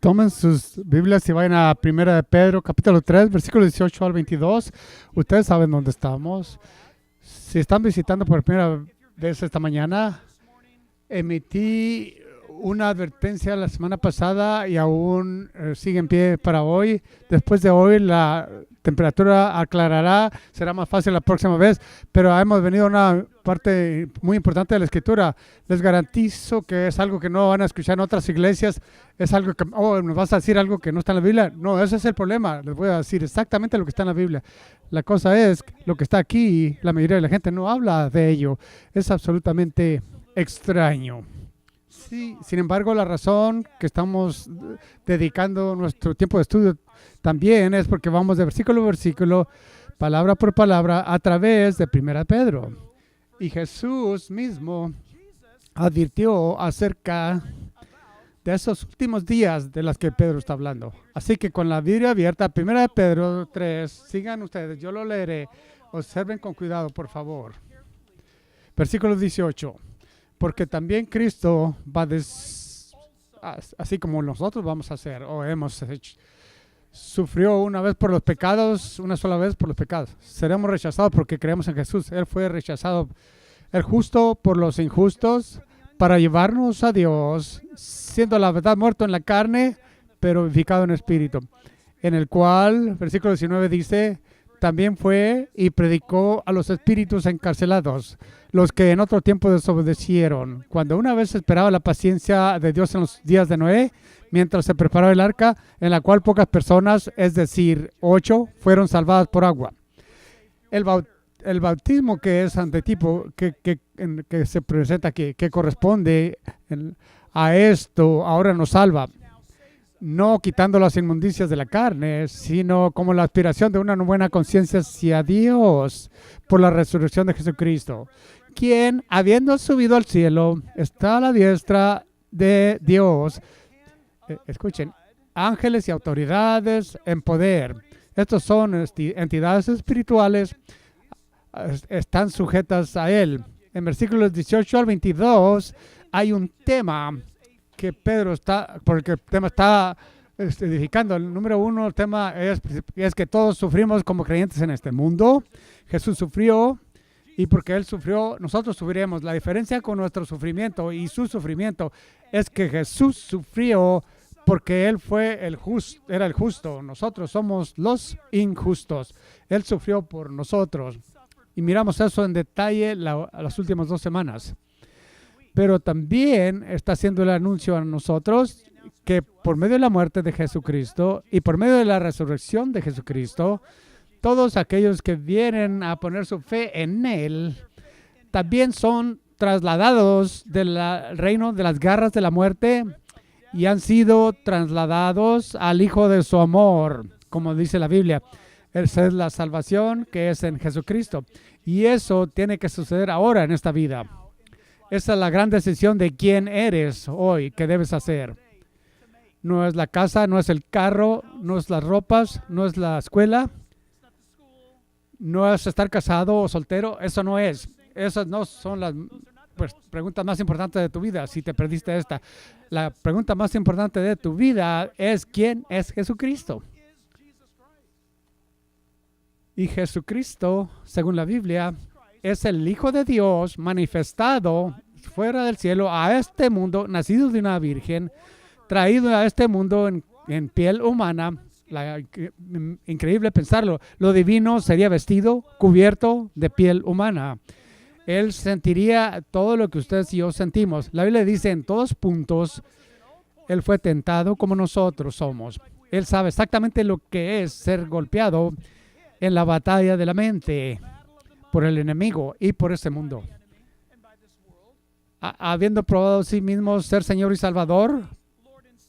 Tomen sus Biblias y vayan a 1 de Pedro, capítulo 3, versículo 18 al 22. Ustedes saben dónde estamos. Si están visitando por primera vez esta mañana, emití una advertencia la semana pasada y aún sigue en pie para hoy. Después de hoy la temperatura aclarará, será más fácil la próxima vez, pero hemos venido a una parte muy importante de la Escritura. Les garantizo que es algo que no van a escuchar en otras iglesias. Es algo que, ¿nos vas a decir algo que no está en la Biblia? No, ese es el problema. Les voy a decir exactamente lo que está en la Biblia. La cosa es, lo que está aquí, la mayoría de la gente no habla de ello. Es absolutamente extraño. Sí, sin embargo, la razón que estamos dedicando nuestro tiempo de estudio también es porque vamos de versículo a versículo, palabra por palabra, a través de 1 Pedro. Y Jesús mismo advirtió acerca de esos últimos días de las que Pedro está hablando. Así que con la Biblia abierta, 1 Pedro 3, sigan ustedes, yo lo leeré. Observen con cuidado, por favor. Versículo 18. Porque también Cristo va así como nosotros vamos a hacer o hemos hecho. Sufrió una vez por los pecados, una sola vez por los pecados. Seremos rechazados porque creemos en Jesús. Él fue rechazado, el justo por los injustos, para llevarnos a Dios, siendo la verdad muerto en la carne, pero vivificado en espíritu. En el cual, versículo 19 dice, también fue y predicó a los espíritus encarcelados, los que en otro tiempo desobedecieron, cuando una vez esperaba la paciencia de Dios en los días de Noé, mientras se preparaba el arca, en la cual pocas personas, es decir, 8, fueron salvadas por agua. El bautismo que es antetipo, que se presenta aquí, que corresponde a esto, ahora nos salva. No quitando las inmundicias de la carne, sino como la aspiración de una buena conciencia hacia Dios por la resurrección de Jesucristo, quien, habiendo subido al cielo, está a la diestra de Dios. Escuchen, ángeles y autoridades en poder. Estos son entidades espirituales, están sujetas a Él. En versículos 18 al 22 hay un tema que Pedro está, porque el tema está edificando. El número uno, el tema es que todos sufrimos como creyentes en este mundo. Jesús sufrió y porque Él sufrió, nosotros sufriremos. La diferencia con nuestro sufrimiento y su sufrimiento es que Jesús sufrió porque Él fue era el justo. Nosotros somos los injustos. Él sufrió por nosotros. Y miramos eso en detalle las últimas 2 semanas. Pero también está haciendo el anuncio a nosotros que por medio de la muerte de Jesucristo y por medio de la resurrección de Jesucristo, todos aquellos que vienen a poner su fe en Él, también son trasladados del reino de las garras de la muerte y han sido trasladados al Hijo de su amor, como dice la Biblia. Esa es la salvación que es en Jesucristo. Y eso tiene que suceder ahora en esta vida. Esa es la gran decisión de quién eres hoy, que debes hacer. No es la casa, no es el carro, no es las ropas, no es la escuela, no es estar casado o soltero. Eso no es. Esas no son las preguntas más importantes de tu vida. Si te perdiste esta, la pregunta más importante de tu vida es ¿quién es Jesucristo? Y Jesucristo, según la Biblia, es el Hijo de Dios manifestado fuera del cielo a este mundo, nacido de una virgen, traído a este mundo en piel humana. Increíble pensarlo. Lo divino sería vestido, cubierto de piel humana. Él sentiría todo lo que ustedes y yo sentimos. La Biblia dice en todos puntos, Él fue tentado como nosotros somos. Él sabe exactamente lo que es ser golpeado en la batalla de la mente por el enemigo y por este mundo. Habiendo probado a sí mismo ser Señor y Salvador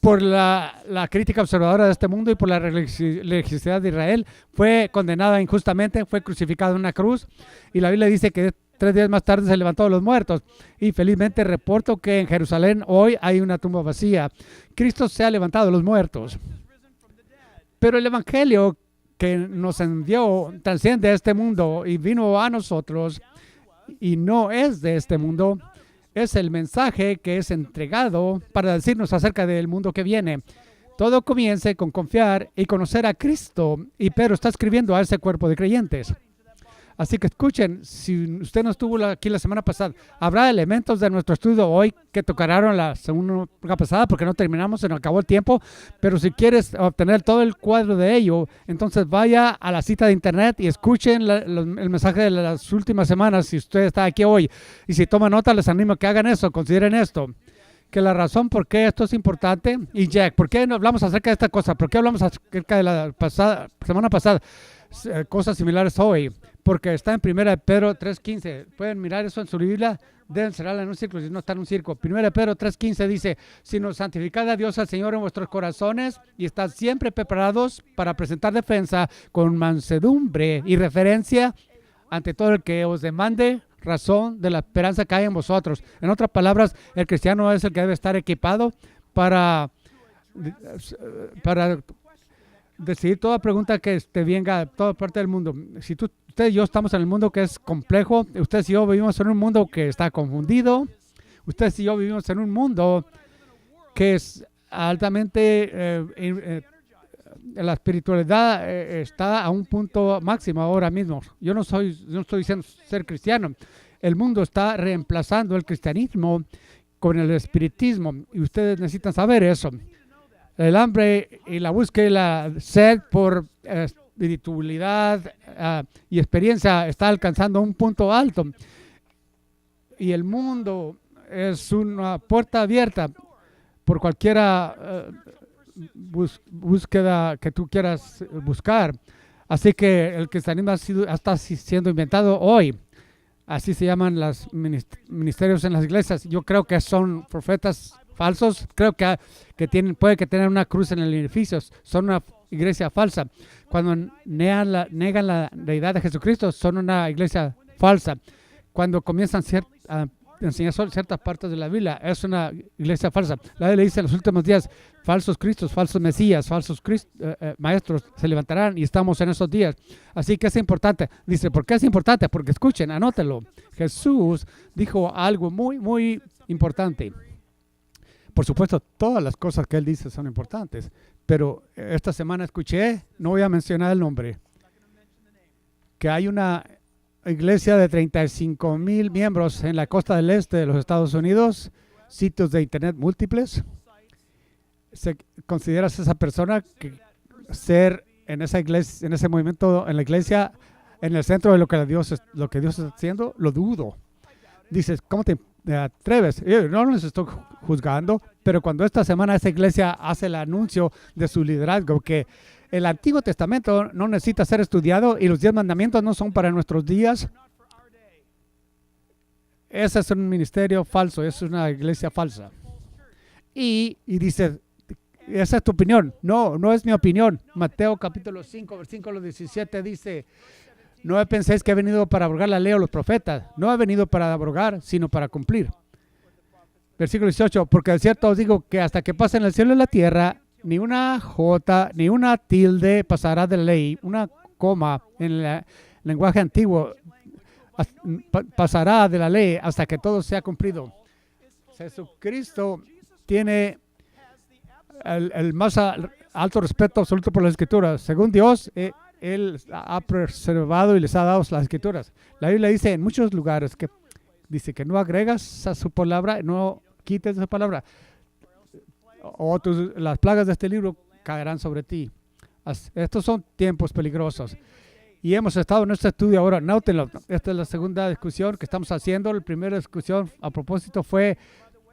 por la crítica observadora de este mundo y por la religiosidad de Israel, fue condenado injustamente, fue crucificado en una cruz y la Biblia dice que 3 días más tarde se levantó de los muertos. Y felizmente reporto que en Jerusalén hoy hay una tumba vacía. Cristo se ha levantado de los muertos. Pero el Evangelio que nos envió trasciende a este mundo y vino a nosotros y no es de este mundo. Es el mensaje que es entregado para decirnos acerca del mundo que viene. Todo comienza con confiar y conocer a Cristo. Y Pedro está escribiendo a ese cuerpo de creyentes. Así que escuchen, si usted no estuvo aquí la semana pasada, habrá elementos de nuestro estudio hoy que tocaron la semana pasada porque no terminamos, se nos acabó el tiempo. Pero si quieres obtener todo el cuadro de ello, entonces vaya a la cita de internet y escuchen el mensaje de las últimas semanas si usted está aquí hoy. Y si toma nota, les animo a que hagan eso, consideren esto. Que la razón por qué esto es importante, y Jack, ¿por qué no hablamos acerca de esta cosa? ¿Por qué hablamos acerca de la semana pasada? Cosas similares hoy, porque está en 1 Pedro 3:15. Pueden mirar eso en su Biblia, deben cerrarla en un círculo si no está en un círculo. 1 Pedro 3:15 dice, sino santificad a Dios al Señor en vuestros corazones y estad siempre preparados para presentar defensa con mansedumbre y referencia ante todo el que os demande razón de la esperanza que hay en vosotros. En otras palabras, el cristiano es el que debe estar equipado para decidir toda pregunta que venga a toda parte del mundo. Si usted y yo estamos en el mundo que es complejo, ustedes y yo vivimos en un mundo que está confundido, ustedes y yo vivimos en un mundo que es altamente la espiritualidad está a un punto máximo ahora mismo. Yo no estoy diciendo ser cristiano. El mundo está reemplazando el cristianismo con el espiritismo y ustedes necesitan saber eso. El hambre y la búsqueda y la sed por espiritualidad y experiencia está alcanzando un punto alto. Y el mundo es una puerta abierta por cualquiera búsqueda que tú quieras buscar. Así que el cristianismo está siendo inventado hoy. Así se llaman los ministerios en las iglesias. Yo creo que son profetas falsos. Creo que puede que tengan una cruz en el edificio. Son una iglesia falsa. Cuando negan la deidad de Jesucristo, son una iglesia falsa. Cuando comienzan a enseñar ciertas partes de la Biblia, es una iglesia falsa. La Biblia dice en los últimos días, falsos cristos, falsos mesías, falsos maestros se levantarán y estamos en esos días. Así que es importante. Dice, ¿por qué es importante? Porque escuchen, anótenlo. Jesús dijo algo muy, muy importante. Por supuesto, todas las cosas que él dice son importantes, pero esta semana escuché, no voy a mencionar el nombre, que hay una iglesia de 35,000 miembros en la costa del este de los Estados Unidos, sitios de internet múltiples. ¿Consideras esa persona que ser en esa iglesia, en ese movimiento, en la iglesia, en el centro de lo que Dios está haciendo? Lo dudo. Dices, ¿cómo te atreves? Yo no les estoy juzgando, pero cuando esta semana esa iglesia hace el anuncio de su liderazgo, que el Antiguo Testamento no necesita ser estudiado y los 10 mandamientos no son para nuestros días. Ese es un ministerio falso, es una iglesia falsa. Y dice, esa es tu opinión. No es mi opinión. Mateo capítulo 5, versículo 17 dice, no penséis que he venido para abrogar la ley o los profetas. No he venido para abrogar, sino para cumplir. Versículo 18, porque de cierto os digo que hasta que pasen el cielo y la tierra, ni una jota, ni una tilde pasará de la ley, una coma en el lenguaje antiguo pasará de la ley hasta que todo sea cumplido. Jesucristo tiene el más alto respeto absoluto por las Escrituras. Según Dios, Él ha preservado y les ha dado las Escrituras. La Biblia dice en muchos lugares que dice que no agregas a su palabra, no quites esa palabra. O las plagas de este libro caerán sobre ti. Estos son tiempos peligrosos. Y hemos estado en este estudio ahora. Nótenlo. Esta es la segunda discusión que estamos haciendo. La primera discusión a propósito fue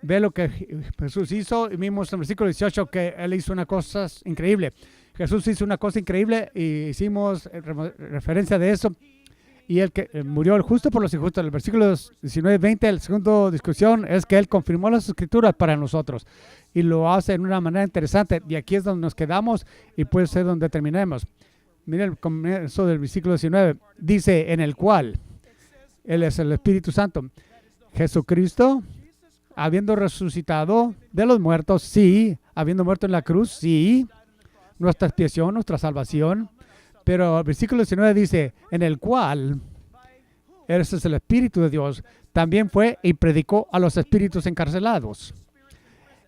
ver lo que Jesús hizo. Y vimos en el versículo 18 que Él hizo una cosa increíble. Jesús hizo una cosa increíble y hicimos referencia de eso. Y el que murió el justo por los injustos. El versículo 19-20, la segunda discusión es que Él confirmó las Escrituras para nosotros. Y lo hace en una manera interesante. Y aquí es donde nos quedamos y puede ser donde terminemos. Miren el comienzo del versículo 19. Dice, en el cual Él es el Espíritu Santo. Jesucristo, habiendo resucitado de los muertos, sí. Habiendo muerto en la cruz, sí. Nuestra expiación, nuestra salvación. Pero el versículo 19 dice, en el cual, ese es el Espíritu de Dios, también fue y predicó a los espíritus encarcelados.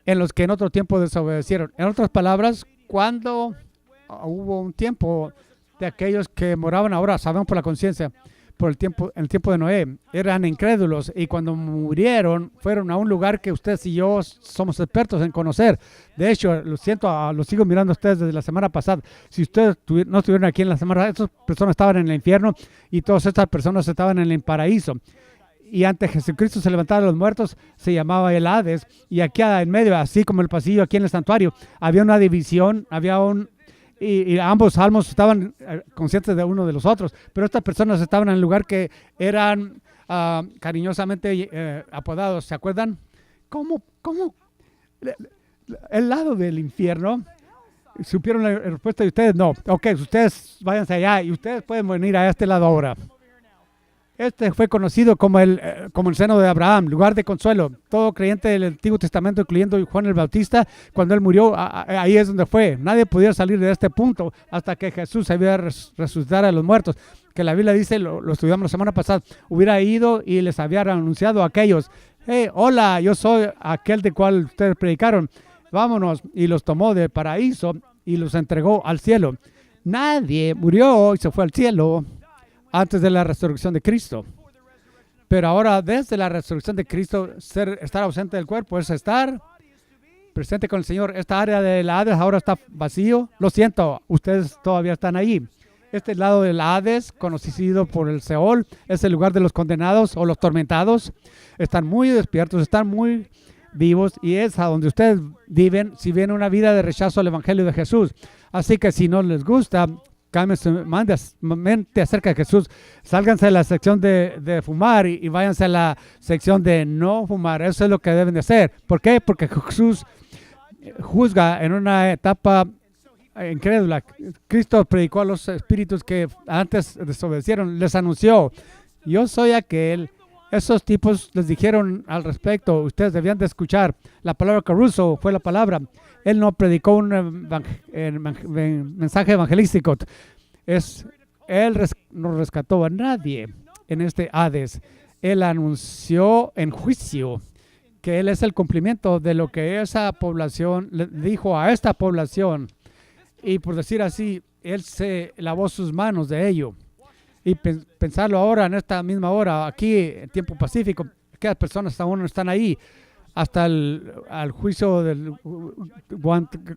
en los que en otro tiempo desobedecieron. En otras palabras, cuando hubo un tiempo de aquellos que moraban ahora, sabemos por la conciencia, por en el tiempo de Noé, eran incrédulos y cuando murieron fueron a un lugar que ustedes y yo somos expertos en conocer. De hecho, lo siento, lo sigo mirando a ustedes desde la semana pasada. Si ustedes no estuvieron aquí en la semana, estas personas estaban en el infierno y todas estas personas estaban en el paraíso. Y antes Jesucristo se levantaba de los muertos, se llamaba el Hades. Y aquí en medio, así como el pasillo aquí en el santuario, había una división, y ambos almos estaban conscientes de uno de los otros. Pero estas personas estaban en el lugar que eran cariñosamente apodados. ¿Se acuerdan? ¿Cómo? El lado del infierno. ¿Supieron la respuesta de ustedes? No. Ok, ustedes váyanse allá y ustedes pueden venir a este lado ahora. Este fue conocido como el seno de Abraham, lugar de consuelo. Todo creyente del Antiguo Testamento, incluyendo Juan el Bautista, cuando él murió, ahí es donde fue. Nadie podía salir de este punto hasta que Jesús se había resucitado a los muertos. Que la Biblia dice, lo estudiamos la semana pasada, hubiera ido y les había anunciado a aquellos, hey, hola, yo soy aquel de cual ustedes predicaron, vámonos. Y los tomó del paraíso y los entregó al cielo. Nadie murió y se fue al cielo antes de la resurrección de Cristo. Pero ahora, desde la resurrección de Cristo, estar ausente del cuerpo es estar presente con el Señor. Esta área del Hades ahora está vacío. Lo siento, ustedes todavía están ahí. Este lado del Hades, conocido por el Seol, es el lugar de los condenados o los tormentados. Están muy despiertos, están muy vivos y es a donde ustedes viven si viven una vida de rechazo al Evangelio de Jesús. Así que si no les gusta, cambien su mente acerca de Jesús. Sálganse de la sección de fumar y váyanse a la sección de no fumar. Eso es lo que deben de hacer. ¿Por qué? Porque Jesús juzga en una etapa incrédula. Cristo predicó a los espíritus que antes desobedecieron. Les anunció, yo soy aquel. Esos tipos les dijeron al respecto, ustedes debían de escuchar. La palabra caruso fue la palabra. Él no predicó un mensaje evangelístico. Él no rescató a nadie en este Hades. Él anunció en juicio que Él es el cumplimiento de lo que esa población le dijo a esta población. Y por decir así, Él se lavó sus manos de ello. Y pensarlo ahora, en esta misma hora, aquí en tiempo pacífico, que las personas aún no están ahí hasta al juicio del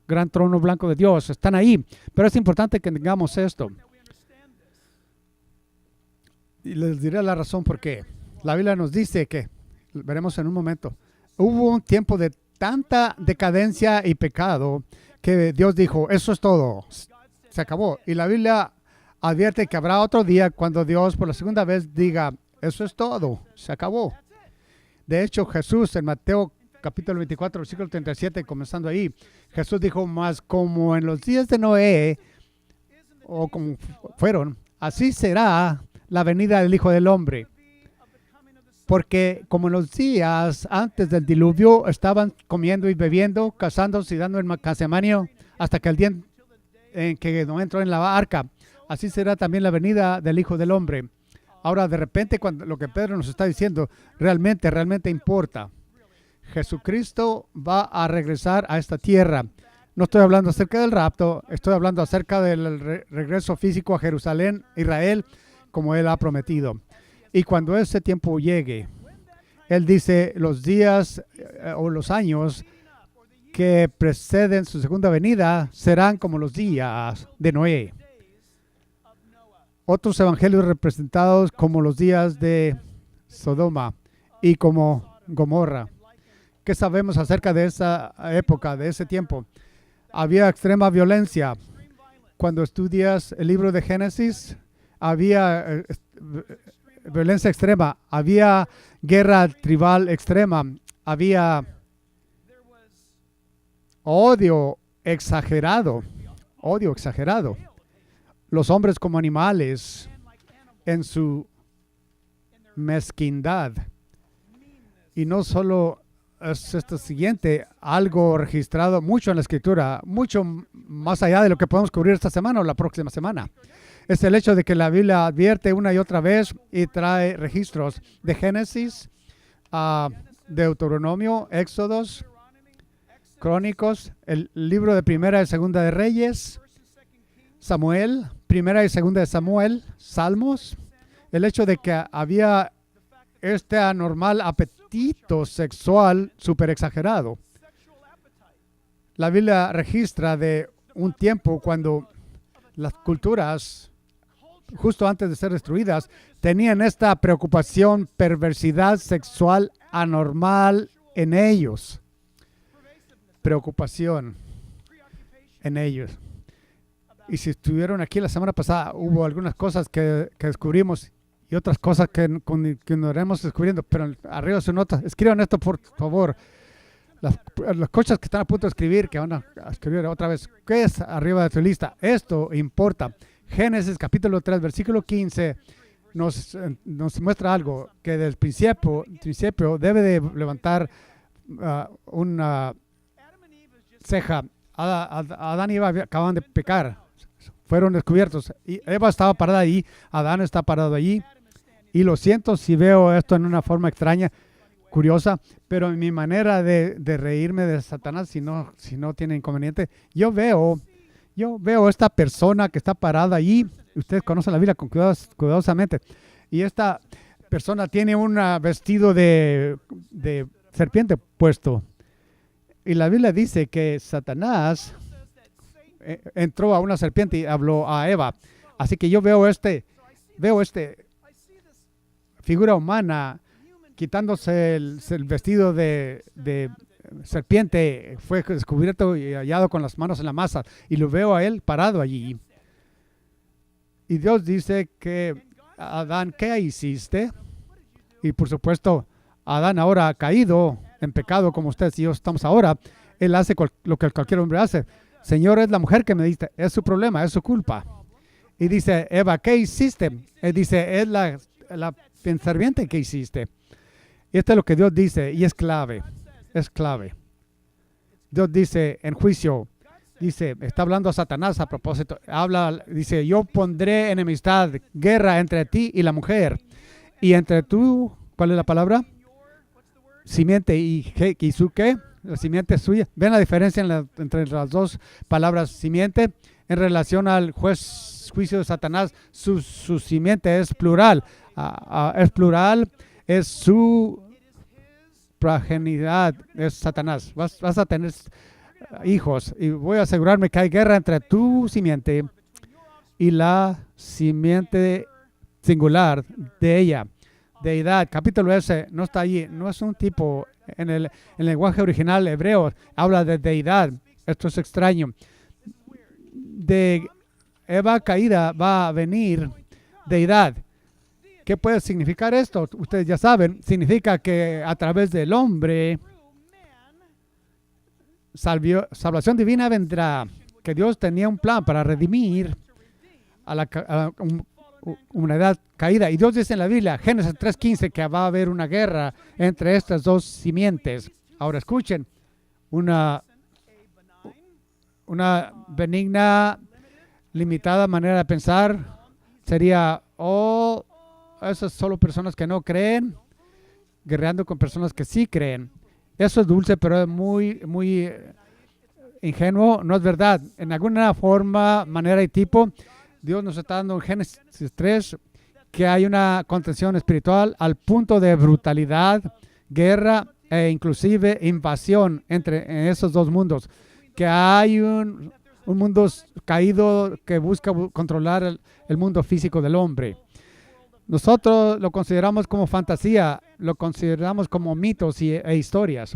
gran trono blanco de Dios. Están ahí. Pero es importante que tengamos esto. Y les diré la razón por qué. La Biblia nos dice que, veremos en un momento, hubo un tiempo de tanta decadencia y pecado que Dios dijo, eso es todo, se acabó. Y la Biblia advierte que habrá otro día cuando Dios por la segunda vez diga, eso es todo, se acabó. De hecho, Jesús en Mateo capítulo 24, versículo 37, comenzando ahí, Jesús dijo, más como en los días de Noé, o como fueron, así será la venida del Hijo del Hombre. Porque como en los días antes del diluvio estaban comiendo y bebiendo, casándose y dando el matrimonio, hasta que el día en que no entró en la arca, así será también la venida del Hijo del Hombre. Ahora, de repente, cuando lo que Pedro nos está diciendo realmente importa. Jesucristo va a regresar a esta tierra. No estoy hablando acerca del rapto, estoy hablando acerca del regreso físico a Jerusalén, Israel, como Él ha prometido. Y cuando ese tiempo llegue, Él dice, los días o los años que preceden su segunda venida serán como los días de Noé. Otros evangelios representados como los días de Sodoma y como Gomorra. ¿Qué sabemos acerca de esa época, de ese tiempo? Había extrema violencia. Cuando estudias el libro de Génesis, había violencia extrema, había guerra tribal extrema, había odio exagerado. Los hombres como animales en su mezquindad. Y no solo es esto siguiente, algo registrado mucho en la Escritura, mucho más allá de lo que podemos cubrir esta semana o la próxima semana. Es el hecho de que la Biblia advierte una y otra vez y trae registros de Génesis, Deuteronomio, Éxodos, Crónicos, el libro de Primera y Segunda de Reyes, Samuel, Primera y Segunda de Samuel, Salmos, el hecho de que había este anormal apetito sexual súper exagerado. La Biblia registra de un tiempo cuando las culturas, justo antes de ser destruidas, tenían esta preocupación, perversidad sexual anormal en ellos. Preocupación en ellos. Y si estuvieron aquí la semana pasada, hubo algunas cosas que descubrimos y otras cosas que nos iremos descubriendo, pero arriba de su nota, escriban esto por favor. Las cosas que están a punto de escribir, que van a escribir otra vez, ¿qué es arriba de tu lista? Esto importa. Génesis capítulo 3, versículo 15, nos muestra algo, que del principio debe de levantar una ceja. Adán y Eva acaban de pecar, fueron descubiertos. Y Eva estaba parada ahí, Adán está parado allí. Y lo siento si veo esto en una forma extraña, curiosa, pero mi manera de reírme de Satanás, si no tiene inconveniente, yo veo esta persona que está parada allí. Ustedes conocen la Biblia cuidadosamente. Y esta persona tiene un vestido de serpiente puesto. Y la Biblia dice que Satanás entró a una serpiente y habló a Eva. Así que yo veo figura humana quitándose el vestido de serpiente, fue descubierto y hallado con las manos en la masa, y lo veo a él parado allí. Y Dios dice que Adán, ¿qué hiciste? Y por supuesto, Adán ahora ha caído en pecado como ustedes y yo estamos ahora. Él hace lo que cualquier hombre hace. Señor, es la mujer que me diste, es su problema, es su culpa. Y dice, Eva, ¿qué hiciste? Él dice, es la serpiente que hiciste. Y esto es lo que Dios dice, y es clave. Dios dice en juicio, está hablando a Satanás a propósito, dice, yo pondré enemistad, guerra entre ti y la mujer, y entre tú, ¿cuál es la palabra? Simiente y su qué, la simiente es suya. ¿Ven la diferencia entre las dos palabras simiente? En relación al juicio de Satanás, su simiente es plural, es su progenidad, es Satanás. Vas a tener hijos y voy a asegurarme que hay guerra entre tu simiente y la simiente singular de ella. Deidad, capítulo S, no está allí, no es un tipo, en el lenguaje original hebreo habla de deidad. Esto es extraño. De Eva caída va a venir deidad. ¿Qué puede significar esto? Ustedes ya saben, significa que a través del hombre salvación divina vendrá, que Dios tenía un plan para redimir a la humanidad caída. Y Dios dice en la Biblia, Génesis 3:15, que va a haber una guerra entre estas dos simientes. Ahora escuchen, una benigna, limitada manera de pensar sería, esas solo personas que no creen, guerreando con personas que sí creen. Eso es dulce, pero es muy, muy ingenuo. No es verdad. En alguna forma, manera y tipo, Dios nos está dando en Génesis 3 que hay una contención espiritual al punto de brutalidad, guerra e inclusive invasión en esos dos mundos. Que hay un mundo caído que busca controlar el mundo físico del hombre. Nosotros lo consideramos como fantasía, lo consideramos como mitos e historias.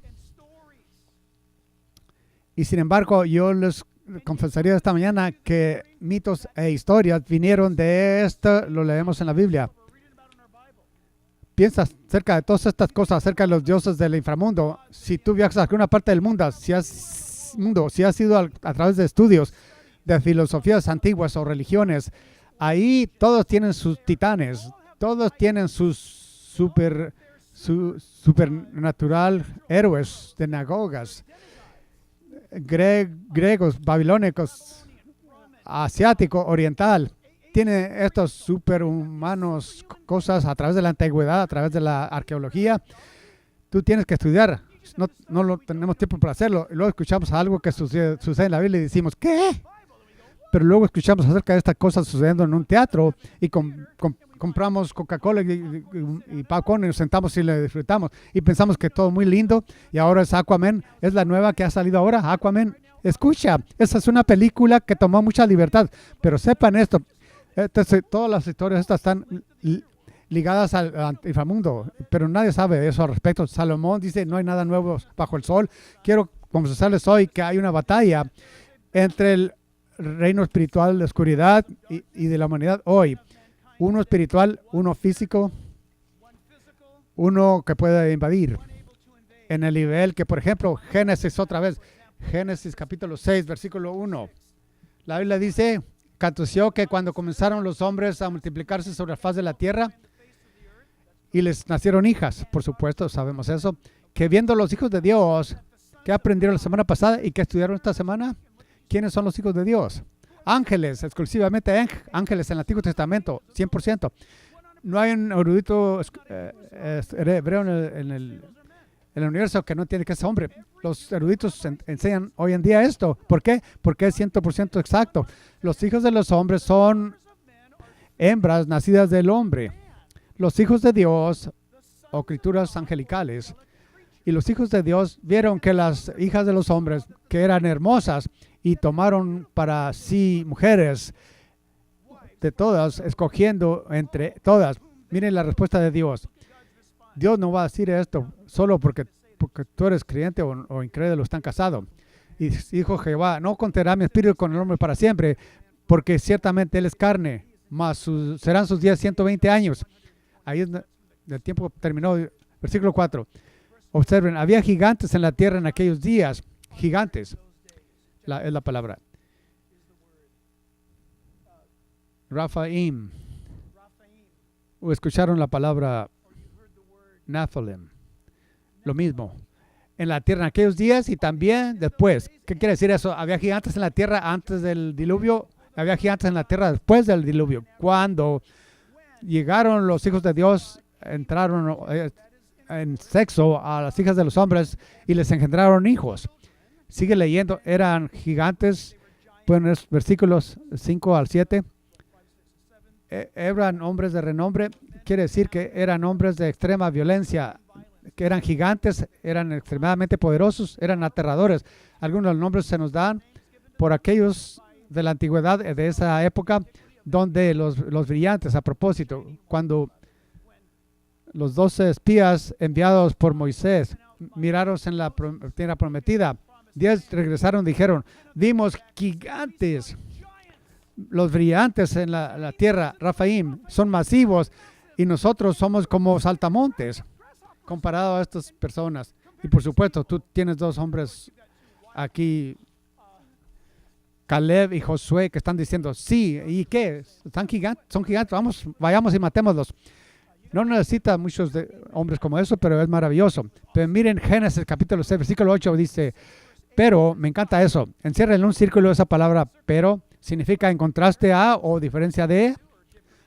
Y sin embargo, yo les confesaría esta mañana que mitos e historias vinieron de esto, lo leemos en la Biblia. Piensa acerca de todas estas cosas, acerca de los dioses del inframundo. Si tú viajas a alguna parte del mundo, si has ido a través de estudios de filosofías antiguas o religiones, ahí todos tienen sus titanes. Todos tienen sus supernatural héroes de sinagogas, griegos, babilónicos, asiático, oriental. Tiene estos superhumanos cosas a través de la antigüedad, a través de la arqueología. Tú tienes que estudiar no lo tenemos tiempo para hacerlo. Y luego escuchamos algo que sucede en la Biblia y decimos, ¿qué? Pero luego escuchamos acerca de estas cosas sucediendo en un teatro y compramos Coca-Cola y popcorn y nos sentamos y le disfrutamos y pensamos que todo muy lindo. Y ahora es Aquaman, es la nueva que ha salido ahora, Aquaman. Escucha, esa es una película que tomó mucha libertad, pero sepan esto, todas las historias estas están ligadas al inframundo, pero nadie sabe de eso al respecto. Salomón dice, no hay nada nuevo bajo el sol. Quiero confesarles hoy que hay una batalla entre el reino espiritual de oscuridad y de la humanidad hoy. Uno espiritual, uno físico, uno que puede invadir. En el nivel que, por ejemplo, Génesis otra vez, Génesis capítulo 6, versículo 1. La Biblia dice, aconteció que cuando comenzaron los hombres a multiplicarse sobre la faz de la tierra y les nacieron hijas, por supuesto, sabemos eso, que viendo los hijos de Dios, que aprendieron la semana pasada y que estudiaron esta semana, ¿quiénes son los hijos de Dios? Ángeles, exclusivamente ángeles en el Antiguo Testamento, 100%. No hay un erudito hebreo en el universo que no entiende que es hombre. Los eruditos enseñan hoy en día esto. ¿Por qué? Porque es 100% exacto. Los hijos de los hombres son hembras nacidas del hombre. Los hijos de Dios, o criaturas angelicales, y los hijos de Dios vieron que las hijas de los hombres, que eran hermosas, y tomaron para sí mujeres de todas, escogiendo entre todas. Miren la respuesta de Dios. Dios no va a decir esto solo porque tú eres creyente o incrédulo, están casados. Y dijo Jehová, no contenderá mi espíritu con el hombre para siempre, porque ciertamente él es carne, mas serán sus días 120 años. Ahí el tiempo terminó. Versículo 4. Observen, había gigantes en la tierra en aquellos días. Gigantes. Es la palabra. Raphaim. O escucharon la palabra Nephilim. Lo mismo. En la tierra en aquellos días y también después. ¿Qué quiere decir eso? Había gigantes en la tierra antes del diluvio. Había gigantes en la tierra después del diluvio. Cuando llegaron los hijos de Dios, entraron en sexo a las hijas de los hombres y les engendraron hijos. Sigue leyendo, eran gigantes, bueno, versículos 5 al 7. Eran hombres de renombre, quiere decir que eran hombres de extrema violencia, que eran gigantes, eran extremadamente poderosos, eran aterradores. Algunos de los nombres se nos dan por aquellos de la antigüedad, de esa época, donde los brillantes, a propósito, cuando los 12 espías enviados por Moisés miraron en la tierra prometida, 10 regresaron y dijeron, vimos gigantes, los brillantes en la tierra, Raphaim, son masivos y nosotros somos como saltamontes comparado a estas personas. Y por supuesto, tú tienes dos hombres aquí, Caleb y Josué, que están diciendo, sí, ¿y qué? Son gigantes, vayamos y matémoslos. No necesita muchos hombres como eso, pero es maravilloso. Pero miren Génesis capítulo 6, versículo 8, dice, pero, me encanta eso, encierra en un círculo esa palabra, pero, significa en contraste a o diferencia de,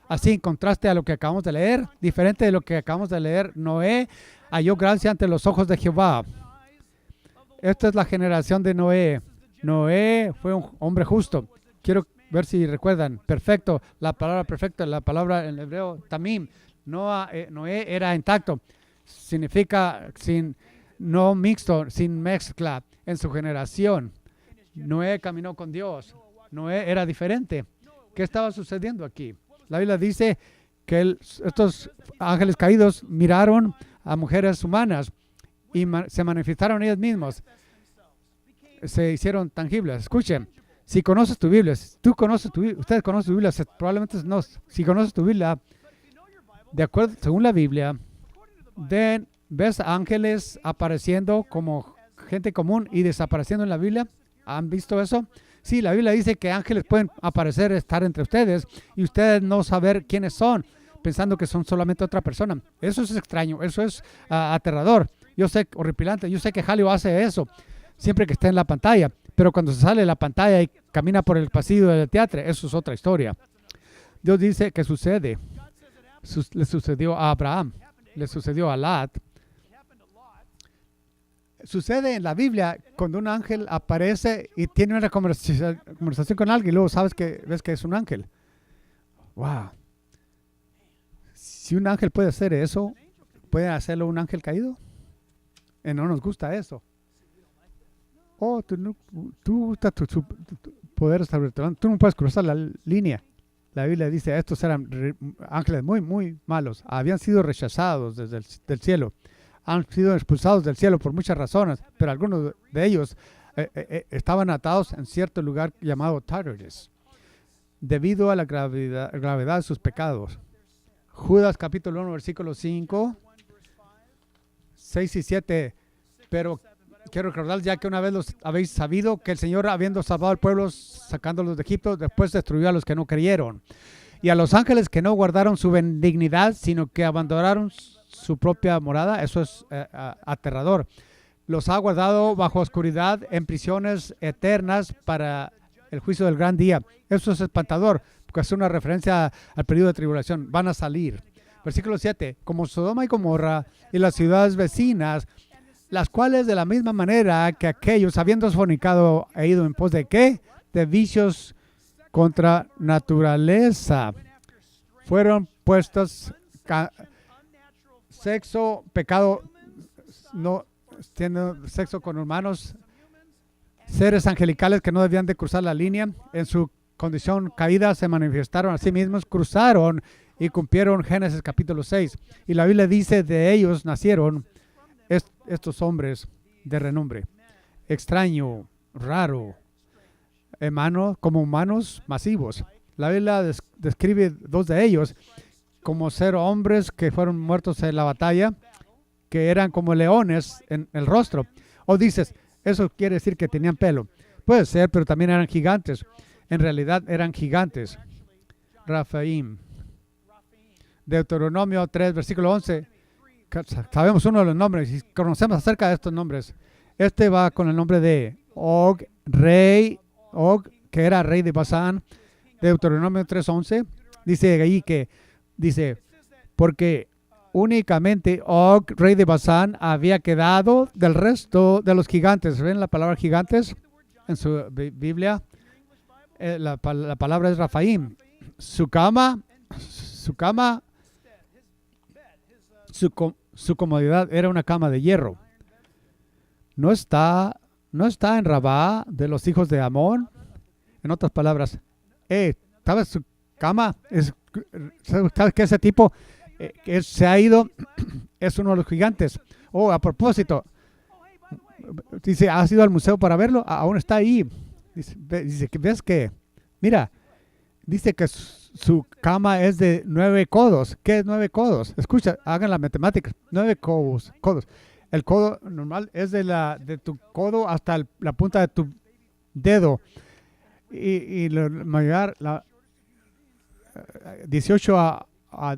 así en contraste a lo que acabamos de leer, diferente de lo que acabamos de leer, Noé halló gracia ante los ojos de Jehová. Esta es la generación de Noé. Noé fue un hombre justo. Quiero ver si recuerdan, perfecto, la palabra perfecta, la palabra en hebreo, tamim. Noé era intacto, significa no mixto, sin mezcla en su generación. Noé caminó con Dios. Noé era diferente. ¿Qué estaba sucediendo aquí? La Biblia dice que estos ángeles caídos miraron a mujeres humanas y se manifestaron ellas mismas. Se hicieron tangibles. Escuchen, si conoces tu Biblia, ustedes conocen tu Biblia, probablemente no. Si conoces tu Biblia, de acuerdo, según la Biblia, ves ángeles apareciendo como gente común y desapareciendo en la Biblia. ¿Han visto eso? Sí, la Biblia dice que ángeles pueden aparecer, estar entre ustedes y ustedes no saber quiénes son, pensando que son solamente otra persona. Eso es extraño, eso es aterrador. Yo sé, horripilante, yo sé que Jalio hace eso siempre que está en la pantalla, pero cuando se sale de la pantalla y camina por el pasillo del teatro, eso es otra historia. Dios dice que sucede. Le sucedió a Abraham, le sucedió a Lot. sucede en la Biblia cuando un ángel aparece y tiene una conversación con alguien y luego ves que es un ángel. Wow. Si un ángel puede hacer eso, ¿puede hacerlo un ángel caído? No nos gusta eso. Oh, tú gusta tu poder sobrenatural. Tú no puedes cruzar la línea. La Biblia dice, estos eran ángeles muy, muy malos. Habían sido rechazados desde del cielo. Han sido expulsados del cielo por muchas razones, pero algunos de ellos estaban atados en cierto lugar llamado Tartarus, debido a la gravedad de sus pecados. Judas capítulo 1, versículo 5, 6 y 7. Pero quiero recordar ya que una vez los habéis sabido que el Señor, habiendo salvado al pueblo, sacándolos de Egipto, después destruyó a los que no creyeron. Y a los ángeles que no guardaron su benignidad, sino que abandonaron su propia morada. Eso es aterrador. Los ha guardado bajo oscuridad en prisiones eternas para el juicio del gran día. Eso es espantador, porque es una referencia al periodo de tribulación. Van a salir. Versículo 7. Como Sodoma y Gomorra y las ciudades vecinas, las cuales de la misma manera que aquellos, habiendo fornicado, e ido en pos de ¿qué? De vicios contra naturaleza, fueron puestos sexo, pecado, no teniendo sexo con humanos, seres angelicales que no debían de cruzar la línea. En su condición caída se manifestaron a sí mismos, cruzaron y cumplieron Génesis capítulo 6. Y la Biblia dice, de ellos nacieron estos hombres de renombre, extraño, raro, como humanos masivos. La Biblia describe dos de ellos como ser hombres que fueron muertos en la batalla, que eran como leones en el rostro. O dices, eso quiere decir que tenían pelo. Puede ser, pero también eran gigantes. En realidad eran gigantes. Rafaim. Deuteronomio 3, versículo 11. Sabemos uno de los nombres y conocemos acerca de estos nombres. Este va con el nombre de Og, que era rey de Basán. Deuteronomio 3:11 dice ahí dice, porque únicamente Og, rey de Basán, había quedado del resto de los gigantes. ¿Ven la palabra gigantes en su Biblia? La palabra es Rafaim. Su comodidad era una cama de hierro. No está en Rabá de los hijos de Amón. En otras palabras, ¿sabes? Su cama ¿sabes que ese tipo que se ha ido es uno de los gigantes? Oh, a propósito, dice, ¿has ido al museo para verlo? Aún está ahí. Dice que ves que, mira, dice que su cama es de 9 codos. ¿Qué es 9 codos? Escucha, hagan la matemática. 9 codos. El codo normal es de tu codo hasta la punta de tu dedo. Y mayor, 18 a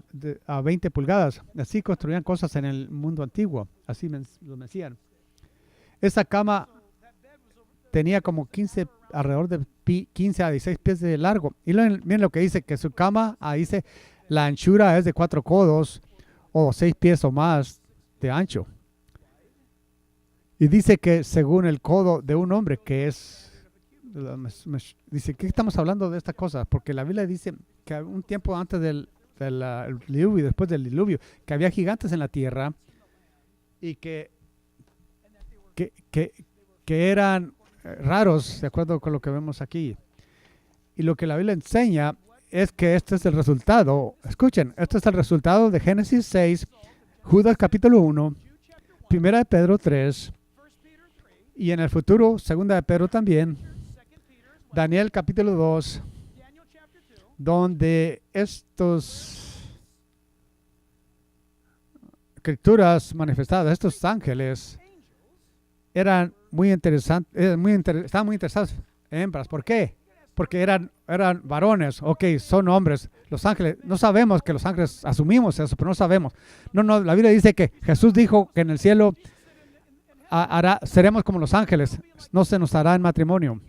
20 pulgadas. Así construían cosas en el mundo antiguo. Así lo decían. Esa cama tenía como alrededor de 15 a 16 pies de largo. Y miren lo que dice, que su cama, ahí dice, la anchura es de 4 codos o 6 pies o más de ancho. Y dice que según el codo de un hombre, que es, dice, ¿qué estamos hablando de estas cosas? Porque la Biblia dice que un tiempo antes del diluvio y después del diluvio, que había gigantes en la tierra y que eran raros, de acuerdo con lo que vemos aquí. Y lo que la Biblia enseña es que este es el resultado. Escuchen, este es el resultado de Génesis 6, Judas capítulo 1, Primera de Pedro 3, y en el futuro, Segunda de Pedro también, Daniel capítulo 2, donde estos escrituras manifestadas, estos ángeles, eran muy interesantes, estaban muy interesados en hembras. ¿Por qué? Porque eran varones. Ok, son hombres. Los ángeles, no sabemos que los ángeles, asumimos eso, pero no sabemos. No, la Biblia dice que Jesús dijo que en el cielo seremos como los ángeles, no se nos hará en matrimonio.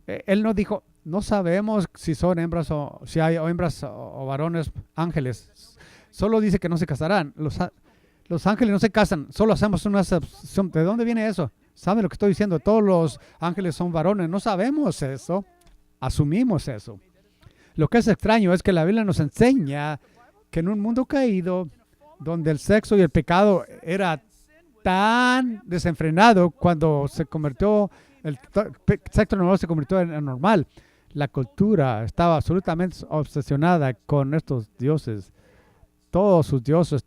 Él no dijo, no sabemos si son hembras o si hay hembras o varones ángeles. Solo dice que no se casarán. Los ángeles no se casan, solo hacemos una excepción. ¿De dónde viene eso? ¿Saben lo que estoy diciendo? Todos los ángeles son varones. No sabemos eso. Asumimos eso. Lo que es extraño es que la Biblia nos enseña que en un mundo caído, donde el sexo y el pecado era tan desenfrenado, cuando se convirtió, el sexo normal se convirtió en normal, la cultura estaba absolutamente obsesionada con estos dioses. Todos sus dioses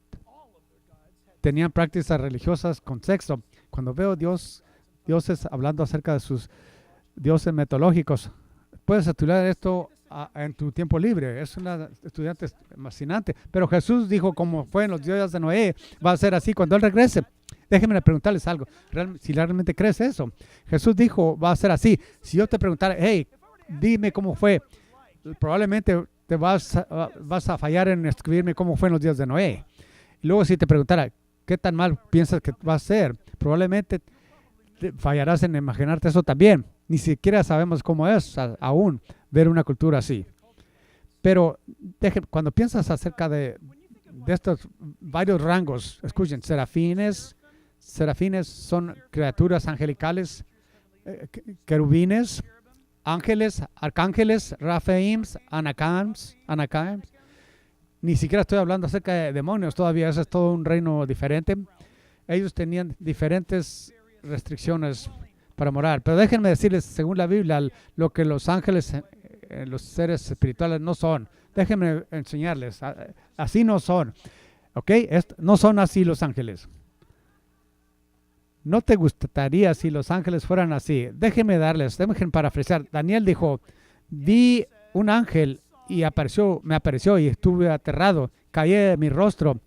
tenían prácticas religiosas con sexo. Cuando veo dioses hablando acerca de sus dioses mitológicos, puedes estudiar esto en tu tiempo libre. Es una estudiante fascinante. Pero Jesús dijo, como fue en los días de Noé, va a ser así cuando Él regrese. Déjenme preguntarles algo. Si realmente crees eso. Jesús dijo, va a ser así. Si yo te preguntara, hey, dime cómo fue, probablemente te vas a fallar en escribirme cómo fue en los días de Noé. Y luego si te preguntara, ¿qué tan mal piensas que va a ser? Probablemente fallarás en imaginarte eso también. Ni siquiera sabemos cómo es aún ver una cultura así. Pero cuando piensas acerca de estos varios rangos, escuchen, serafines son criaturas angelicales, querubines, ángeles, arcángeles, rafaíms, anakims. Ni siquiera estoy hablando acerca de demonios todavía, eso es todo un reino diferente. Ellos tenían diferentes restricciones para morar. Pero déjenme decirles, según la Biblia, lo que los ángeles, los seres espirituales no son. Déjenme enseñarles. Así no son. ¿Ok? No son así los ángeles. ¿No te gustaría si los ángeles fueran así? Déjenme parafrasear. Daniel dijo, vi un ángel y me apareció y estuve aterrado. Caí de mi rostro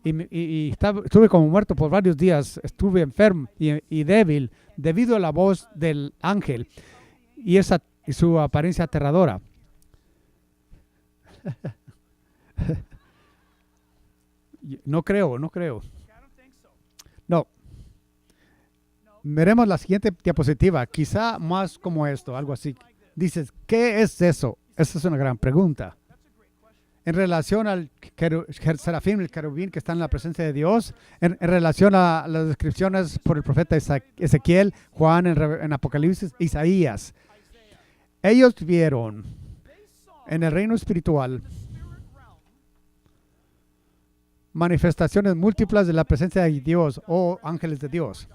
y estuve como muerto por varios días. Estuve enfermo y débil debido a la voz del ángel y su apariencia aterradora. No creo. No. Veremos la siguiente diapositiva, quizá más como esto, algo así. Dices, ¿qué es eso? Esa es una gran pregunta. En relación al serafín, el querubín que está en la presencia de Dios, en relación a las descripciones por el profeta Ezequiel, Juan en Apocalipsis, Isaías. Ellos vieron en el reino espiritual manifestaciones múltiples de la presencia de Dios o ángeles de Dios.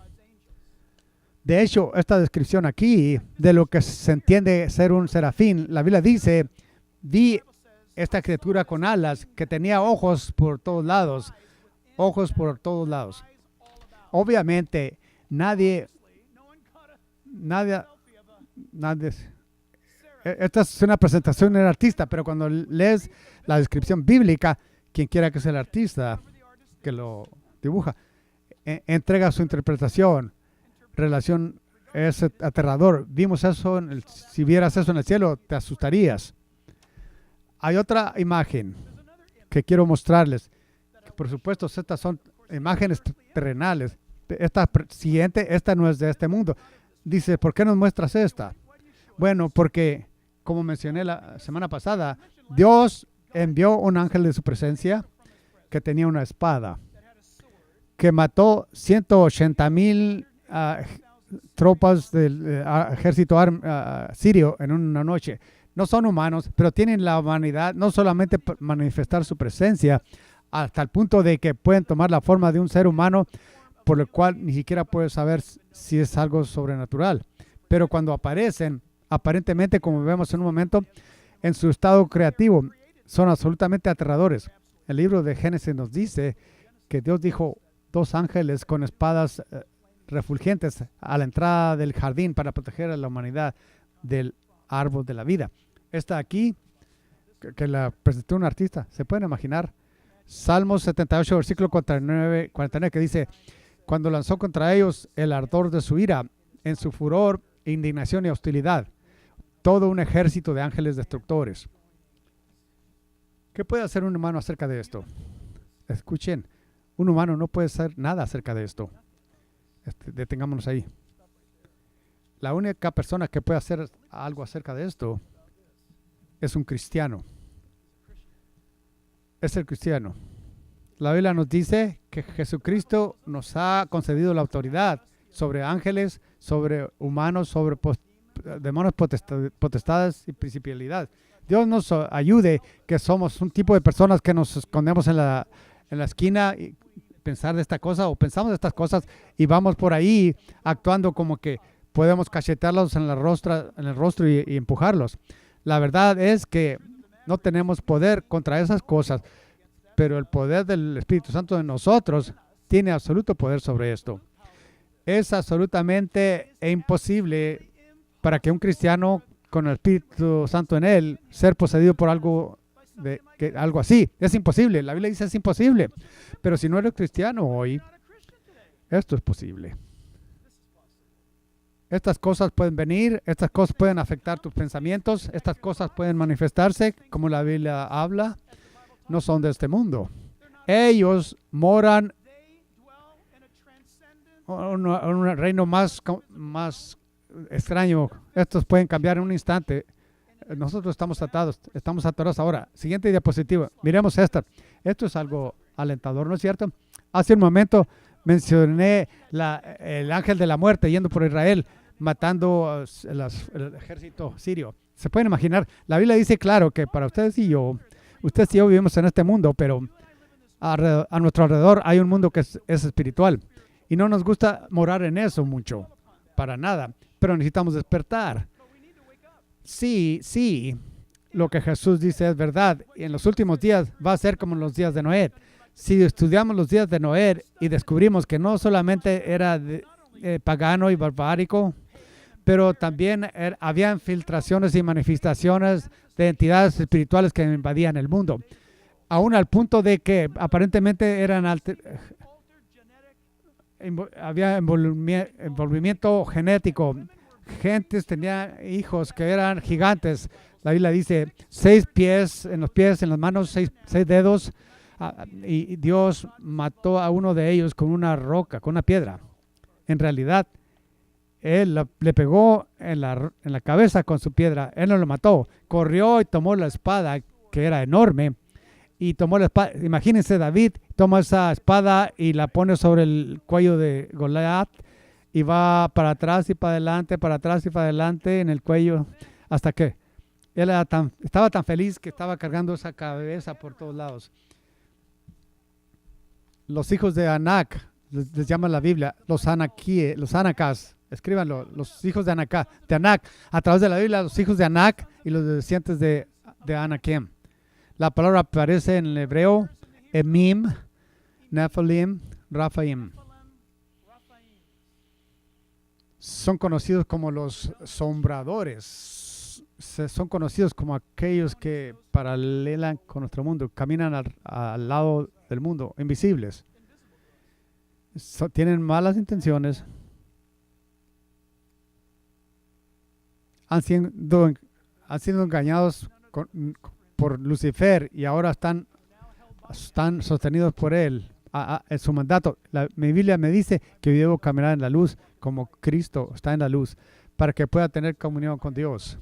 De hecho, esta descripción aquí de lo que se entiende ser un serafín, la Biblia dice, vi esta criatura con alas que tenía ojos por todos lados. Obviamente, nadie, esta es una presentación del artista, pero cuando lees la descripción bíblica, quien quiera que sea el artista que lo dibuja, entrega su interpretación. Relación es aterrador. Vimos eso, si vieras eso en el cielo, te asustarías. Hay otra imagen que quiero mostrarles. Por supuesto, estas son imágenes terrenales. Esta siguiente, esta no es de este mundo. Dice, ¿por qué nos muestras esta? Bueno, porque, como mencioné la semana pasada, Dios envió un ángel de su presencia que tenía una espada, que mató 180,000 tropas del ejército sirio en una noche. No son humanos, pero tienen la humanidad no solamente manifestar su presencia hasta el punto de que pueden tomar la forma de un ser humano, por lo cual ni siquiera puedes saber si es algo sobrenatural. Pero cuando aparecen, aparentemente, como vemos en un momento, en su estado creativo, son absolutamente aterradores. El libro de Génesis nos dice que Dios dijo 2 ángeles con espadas refulgentes a la entrada del jardín para proteger a la humanidad del árbol de la vida. Esta aquí, que la presentó un artista, ¿se pueden imaginar? Salmos 78, versículo 49, que dice, cuando lanzó contra ellos el ardor de su ira, en su furor, indignación y hostilidad, todo un ejército de ángeles destructores. ¿Qué puede hacer un humano acerca de esto? Escuchen, un humano no puede hacer nada acerca de esto. Detengámonos ahí. La única persona que puede hacer algo acerca de esto es un cristiano. Es el cristiano. La Biblia nos dice que Jesucristo nos ha concedido la autoridad sobre ángeles, sobre humanos, sobre demonios, potestades y principalidades. Dios nos ayude, que somos un tipo de personas que nos escondemos en la esquina y pensar de esta cosa o pensamos de estas cosas y vamos por ahí actuando como que podemos cachetearlos en el rostro y empujarlos. La verdad es que no tenemos poder contra esas cosas, pero el poder del Espíritu Santo en nosotros tiene absoluto poder sobre esto. Es absolutamente imposible para que un cristiano con el Espíritu Santo en él ser poseído por algo así. Es imposible. La Biblia dice es imposible. Pero si no eres cristiano hoy, esto es posible. Estas cosas pueden venir, estas cosas pueden afectar tus pensamientos, estas cosas pueden manifestarse, como la Biblia habla, no son de este mundo. Ellos moran en un reino más extraño. Estos pueden cambiar en un instante. Nosotros estamos atados ahora. Siguiente diapositiva. Miremos esta. Esto es algo alentador, ¿no es cierto? Hace un momento mencioné el ángel de la muerte yendo por Israel, matando el ejército sirio. Se pueden imaginar, la Biblia dice claro que para ustedes y yo vivimos en este mundo, pero a nuestro alrededor hay un mundo que es espiritual. Y no nos gusta morar en eso mucho, para nada. Pero necesitamos despertar. Sí, lo que Jesús dice es verdad. Y en los últimos días va a ser como en los días de Noé. Si estudiamos los días de Noé y descubrimos que no solamente era pagano y barbárico, pero también había infiltraciones y manifestaciones de entidades espirituales que invadían el mundo. Aún al punto de que aparentemente había envolvimiento genético. Gentes tenían hijos que eran gigantes. La Biblia dice 6 pies en los pies, en las manos, 6 dedos. Y Dios mató a uno de ellos con una roca, con una piedra. En realidad, Él le pegó en la cabeza con su piedra. Él no lo mató. Corrió y tomó la espada, que era enorme. Y tomó la espada. Imagínense, David toma esa espada y la pone sobre el cuello de Goliat. Y va para atrás y para adelante, para atrás y para adelante en el cuello. Hasta que él estaba tan feliz que estaba cargando esa cabeza por todos lados. Los hijos de Anac, les llama la Biblia, los Anacas, escríbanlo, los hijos de Anac, a través de la Biblia, los hijos de Anac y los descendientes de Anakim. La palabra aparece en el hebreo, Emim, Nephilim, Raphaim. Son conocidos como los sombradores. Son conocidos como aquellos que paralelan con nuestro mundo, caminan al lado del mundo, invisibles. Tienen malas intenciones. Han sido engañados por Lucifer y ahora están sostenidos por él en su mandato. Mi Biblia me dice que debo caminar en la luz como Cristo está en la luz para que pueda tener comunión con Dios.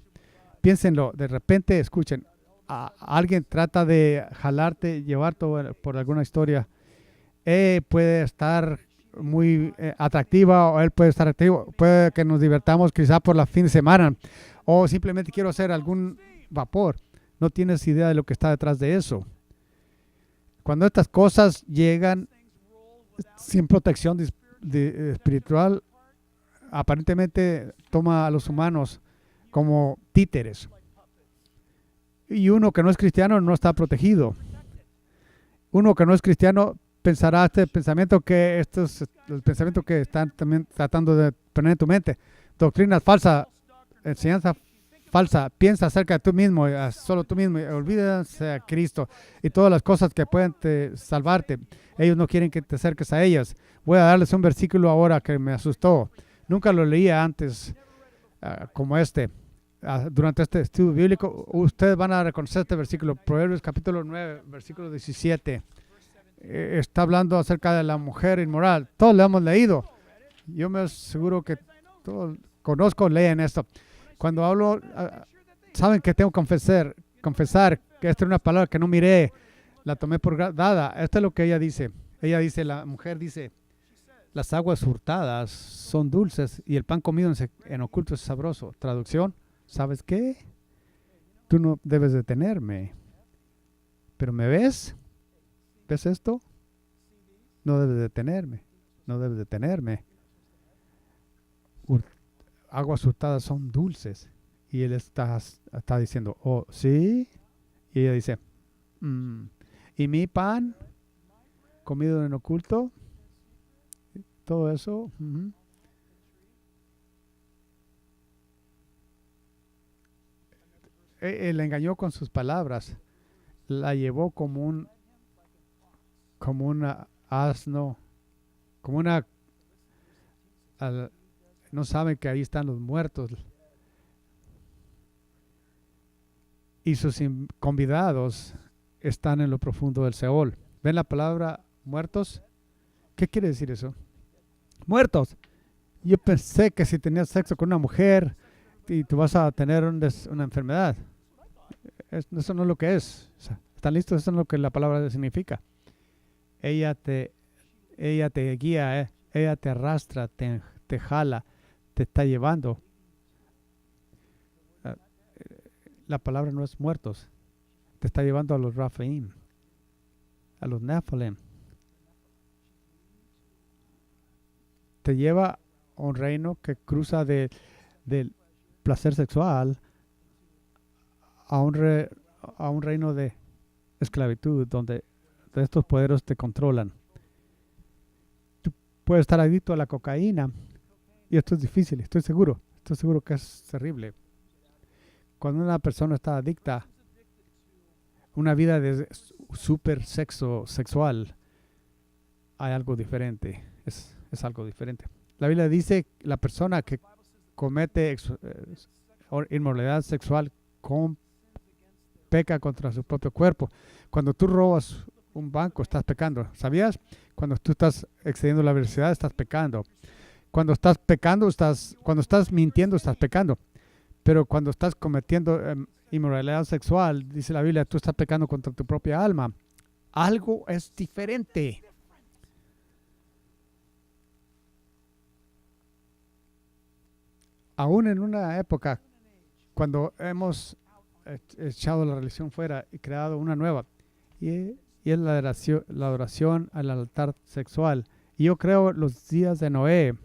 Piénsenlo, de repente escuchen, alguien trata de jalarte, llevarte por alguna historia. Puede estar muy atractiva o él puede estar activo. Puede que nos divertamos quizá por la fin de semana o simplemente quiero hacer algún vapor. No tienes idea de lo que está detrás de eso. Cuando estas cosas llegan sin protección espiritual, aparentemente toma a los humanos como títeres. Y uno que no es cristiano no está protegido. Uno que no es cristiano pensará este pensamiento que esto es el pensamiento que están también tratando de poner en tu mente. Doctrinas falsas, enseñanza falsa, piensa acerca de tú mismo, solo tú mismo, olvídate a Cristo y todas las cosas que pueden salvarte. Ellos no quieren que te acerques a ellas. Voy a darles un versículo ahora que me asustó. Nunca lo leía antes como este. Durante este estudio bíblico, ustedes van a reconocer este versículo, Proverbios capítulo 9, versículo 17. Está hablando acerca de la mujer inmoral. Todos lo hemos leído. Yo me aseguro que todos leen esto. Cuando hablo, saben que tengo que confesar que esta es una palabra que no miré La tomé por dada. Esto es lo que ella dice. Ella dice, la mujer dice, las aguas hurtadas son dulces y el pan comido en oculto es sabroso. Traducción, ¿sabes qué? Tú no debes detenerme. ¿Pero me ves? ¿Ves esto? No debes detenerme. No debes detenerme. Aguas hurtadas son dulces. Y él está diciendo, oh, ¿sí? Y ella dice, ¿y mi pan comido en oculto? Todo eso. Él engañó con sus palabras. La llevó como un asno, como una no saben que ahí están los muertos y sus convidados están en lo profundo del Seol. ¿Ven la palabra muertos? ¿Qué quiere decir eso? Muertos. Yo pensé que si tenías sexo con una mujer y tú vas a tener una enfermedad. Eso no es lo que es. O sea, ¿están listos? Eso no es lo que la palabra significa. Ella te guía, ella te arrastra, te jala, te está llevando. La palabra no es muertos. Te está llevando a los Raphaim, a los Nephilim. Te lleva a un reino que cruza del placer sexual a un reino de esclavitud, donde estos poderes te controlan. Tú puedes estar adicto a la cocaína, y esto es difícil, estoy seguro que es terrible. Cuando una persona está adicta a una vida de super sexual, hay algo diferente, es algo diferente. La Biblia dice la persona que comete inmoralidad sexual peca contra su propio cuerpo. Cuando tú robas un banco, estás pecando. ¿Sabías? Cuando tú estás excediendo la velocidad, estás pecando. Cuando estás pecando, cuando estás mintiendo, estás pecando. Pero cuando estás cometiendo inmoralidad sexual, dice la Biblia, tú estás pecando contra tu propia alma. Algo es diferente. Aún en una época cuando hemos echado la religión fuera y creado una nueva, y es la adoración al altar sexual. Y yo creo los días de Noé,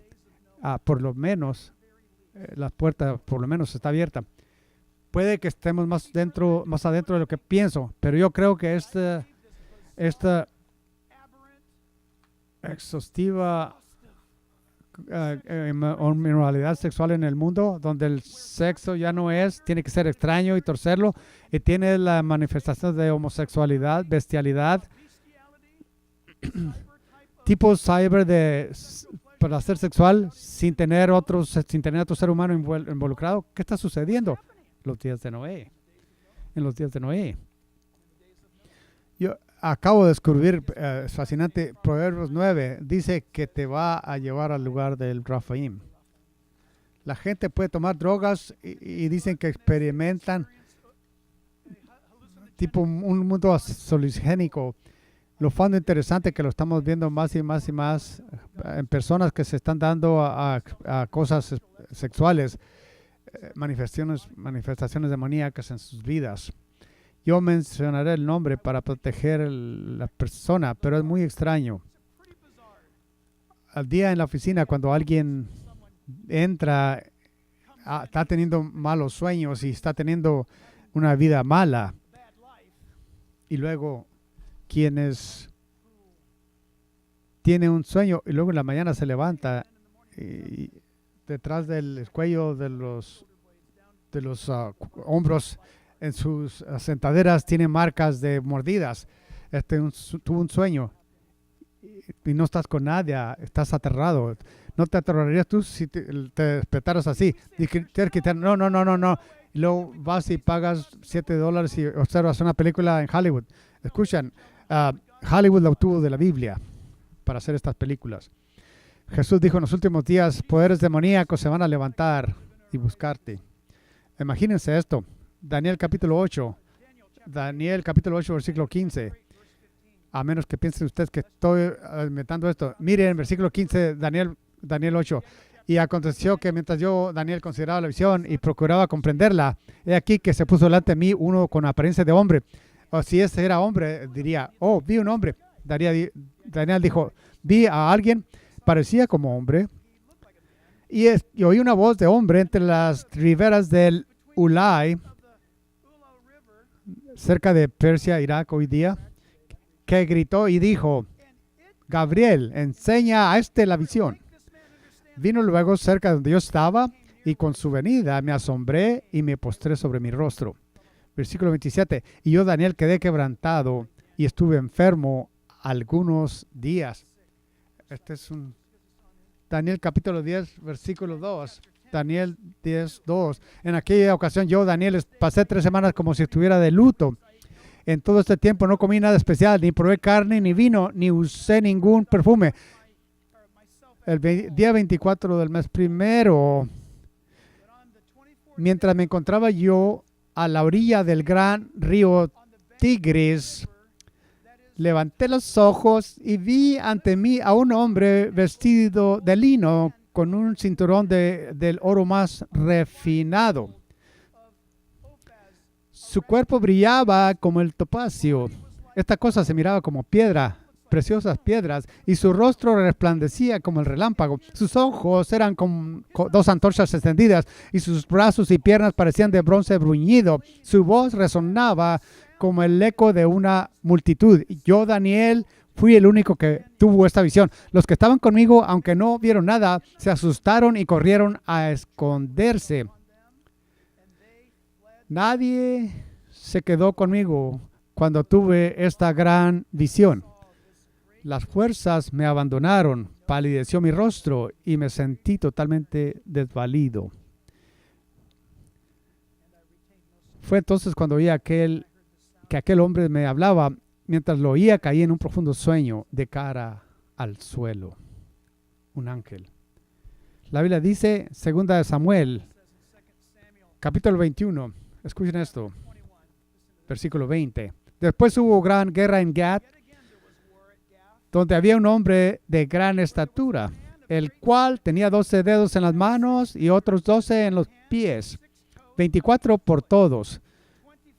por lo menos, la puerta por lo menos está abierta. Puede que estemos más adentro de lo que pienso, pero yo creo que esta exhaustiva inmoralidad sexual en el mundo, donde el sexo ya no tiene que ser extraño y torcerlo, y tiene la manifestación de homosexualidad, bestialidad, tipo cyber de placer sexual sin tener otro ser humano involucrado. ¿Qué está sucediendo? Los días de Noé. En los días de Noé. Yo acabo de descubrir, es fascinante, Proverbios 9 dice que te va a llevar al lugar del Raphaim. La gente puede tomar drogas y dicen que experimentan tipo un mundo soligénico. Lo fan interesante que lo estamos viendo más y más y más en personas que se están dando a cosas sexuales, manifestaciones demoníacas en sus vidas. Yo mencionaré el nombre para proteger la persona, pero es muy extraño. Al día en la oficina, cuando alguien entra, está teniendo malos sueños y está teniendo una vida mala, y luego quienes tiene un sueño y luego en la mañana se levanta y detrás del cuello de los hombros, en sus sentaderas tiene marcas de mordidas. Tuvo un sueño y no estás con nadie, estás aterrado. ¿No te aterrarías tú si te despertaras así? No. Y luego vas y pagas $7 y observas una película en Hollywood. Escuchan, Hollywood la obtuvo de la Biblia para hacer estas películas. Jesús dijo en los últimos días, poderes demoníacos se van a levantar y buscarte. Imagínense esto. Daniel capítulo 8, versículo 15. a menos que piensen ustedes que estoy inventando esto. Miren el versículo 15, Daniel 8. Y aconteció que mientras yo, Daniel, consideraba la visión y procuraba comprenderla, he aquí que se puso delante de mí uno con apariencia de hombre. O si ese era hombre, diría, oh, vi un hombre. Daniel dijo, vi a alguien, parecía como hombre, y oí una voz de hombre entre las riberas del Ulai, cerca de Persia, Irak hoy día, que gritó y dijo, Gabriel, enseña a este la visión. Vino luego cerca de donde yo estaba, y con su venida me asombré y me postré sobre mi rostro. Versículo 27. Y yo, Daniel, quedé quebrantado y estuve enfermo algunos días. Este es un Daniel capítulo 10, versículo 2. Daniel 10, 2. En aquella ocasión yo, Daniel, pasé 3 semanas como si estuviera de luto. En todo este tiempo no comí nada especial, ni probé carne, ni vino, ni usé ningún perfume. El día 24 del mes primero, mientras me encontraba yo a la orilla del gran río Tigris, levanté los ojos y vi ante mí a un hombre vestido de lino con un cinturón del oro más refinado. Su cuerpo brillaba como el topacio. Esta cosa se miraba como piedra, preciosas piedras, y su rostro resplandecía como el relámpago. Sus ojos eran como 2 antorchas encendidas, y sus brazos y piernas parecían de bronce bruñido. Su voz resonaba como el eco de una multitud. Yo, Daniel, fui el único que tuvo esta visión. Los que estaban conmigo, aunque no vieron nada, se asustaron y corrieron a esconderse. Nadie se quedó conmigo cuando tuve esta gran visión. Las fuerzas me abandonaron, palideció mi rostro y me sentí totalmente desvalido. Fue entonces cuando oí que aquel hombre me hablaba. Mientras lo oía, caí en un profundo sueño de cara al suelo. Un ángel. La Biblia dice, 2 Samuel, capítulo 21. Escuchen esto. Versículo 20. Después hubo gran guerra en Gat, donde había un hombre de gran estatura, el cual tenía 12 dedos en las manos y otros 12 en los pies, 24 por todos.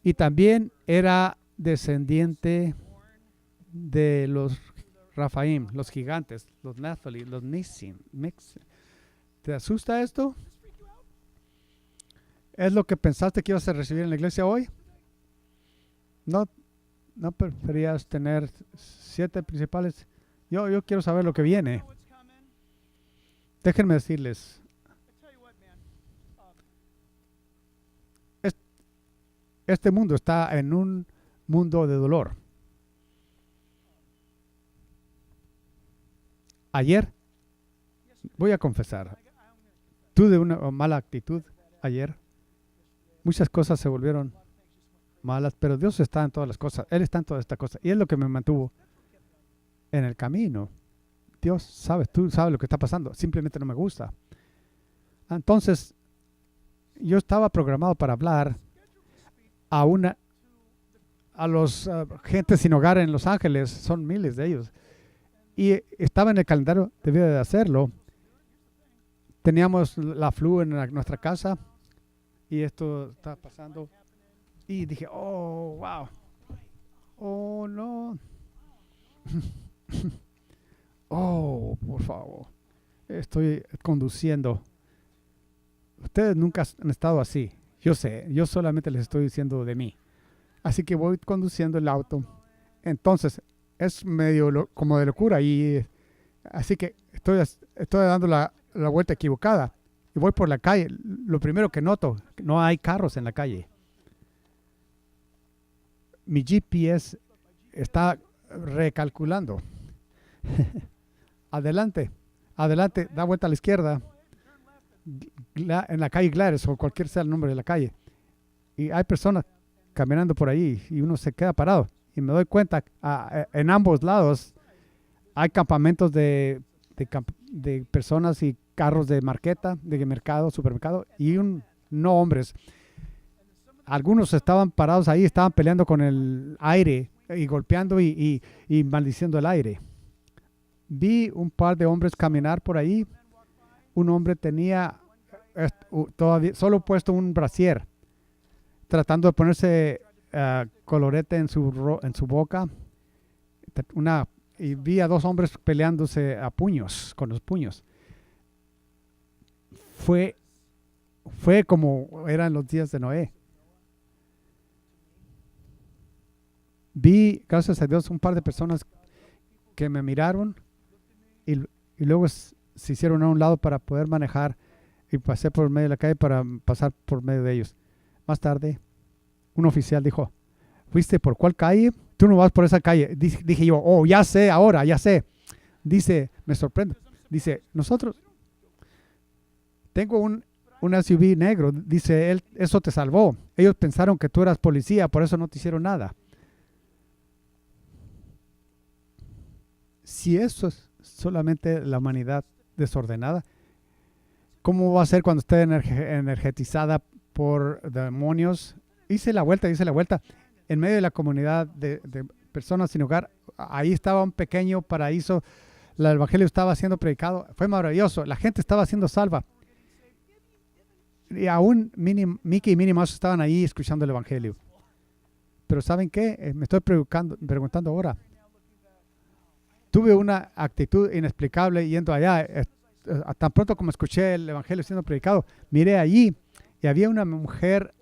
Y también era descendiente de los Rafaim, los gigantes, los Naphtali, los Nisim. ¿Te asusta esto? ¿Es lo que pensaste que ibas a recibir en la iglesia hoy? ¿No preferías tener 7 principales? Yo quiero saber lo que viene. Déjenme decirles. Este mundo está en un mundo de dolor. Ayer, voy a confesar, tuve una mala actitud ayer. Muchas cosas se volvieron malas, pero Dios está en todas las cosas. Él está en todas estas cosas. Y es lo que me mantuvo en el camino. Dios sabe, tú sabes lo que está pasando. Simplemente no me gusta. Entonces, yo estaba programado para hablar a los gente sin hogar en Los Ángeles. Son miles de ellos. Y estaba en el calendario, debía de hacerlo. Teníamos la flu en nuestra casa. Y esto está pasando. Y dije, oh, wow. Oh, no. Oh, por favor. Estoy conduciendo. Ustedes nunca han estado así. Yo sé, yo solamente les estoy diciendo de mí. Así que voy conduciendo el auto. Entonces, es medio como de locura. Así que estoy dando la vuelta equivocada. Y voy por la calle. Lo primero que noto, no hay carros en la calle. Mi GPS está recalculando. Adelante, da vuelta a la izquierda. En la calle Gladys o cualquier sea el nombre de la calle. Y hay personas caminando por ahí y uno se queda parado. Y me doy cuenta, en ambos lados hay campamentos de personas y carros de marqueta, de mercado, supermercado, y no hombres. Algunos estaban parados ahí, estaban peleando con el aire y golpeando y maldiciendo el aire. Vi un par de hombres caminar por ahí. Un hombre tenía todavía solo puesto un brasier, tratando de ponerse colorete en su boca. Y vi a dos hombres peleándose a puños, con los puños. Fue como eran los días de Noé. Vi, gracias a Dios, un par de personas que me miraron y luego se hicieron a un lado para poder manejar, y pasé por medio de la calle para pasar por medio de ellos. Más tarde, un oficial dijo, ¿fuiste por cuál calle? Tú no vas por esa calle. Dije yo, oh, ya sé, ahora, ya sé. Dice, me sorprende. Dice, nosotros, tengo un SUV negro. Dice él, eso te salvó. Ellos pensaron que tú eras policía, por eso no te hicieron nada. Si eso es solamente la humanidad desordenada, ¿cómo va a ser cuando esté energetizada por demonios? Hice la vuelta en medio de la comunidad de personas sin hogar. Ahí estaba un pequeño paraíso. El evangelio estaba siendo predicado. Fue maravilloso. La gente estaba siendo salva. Y aún Mickey y Minnie Mouse estaban ahí escuchando el evangelio. Pero ¿saben qué? Me estoy preguntando ahora. Tuve una actitud inexplicable yendo allá. Tan pronto como escuché el evangelio siendo predicado, miré allí y había una mujer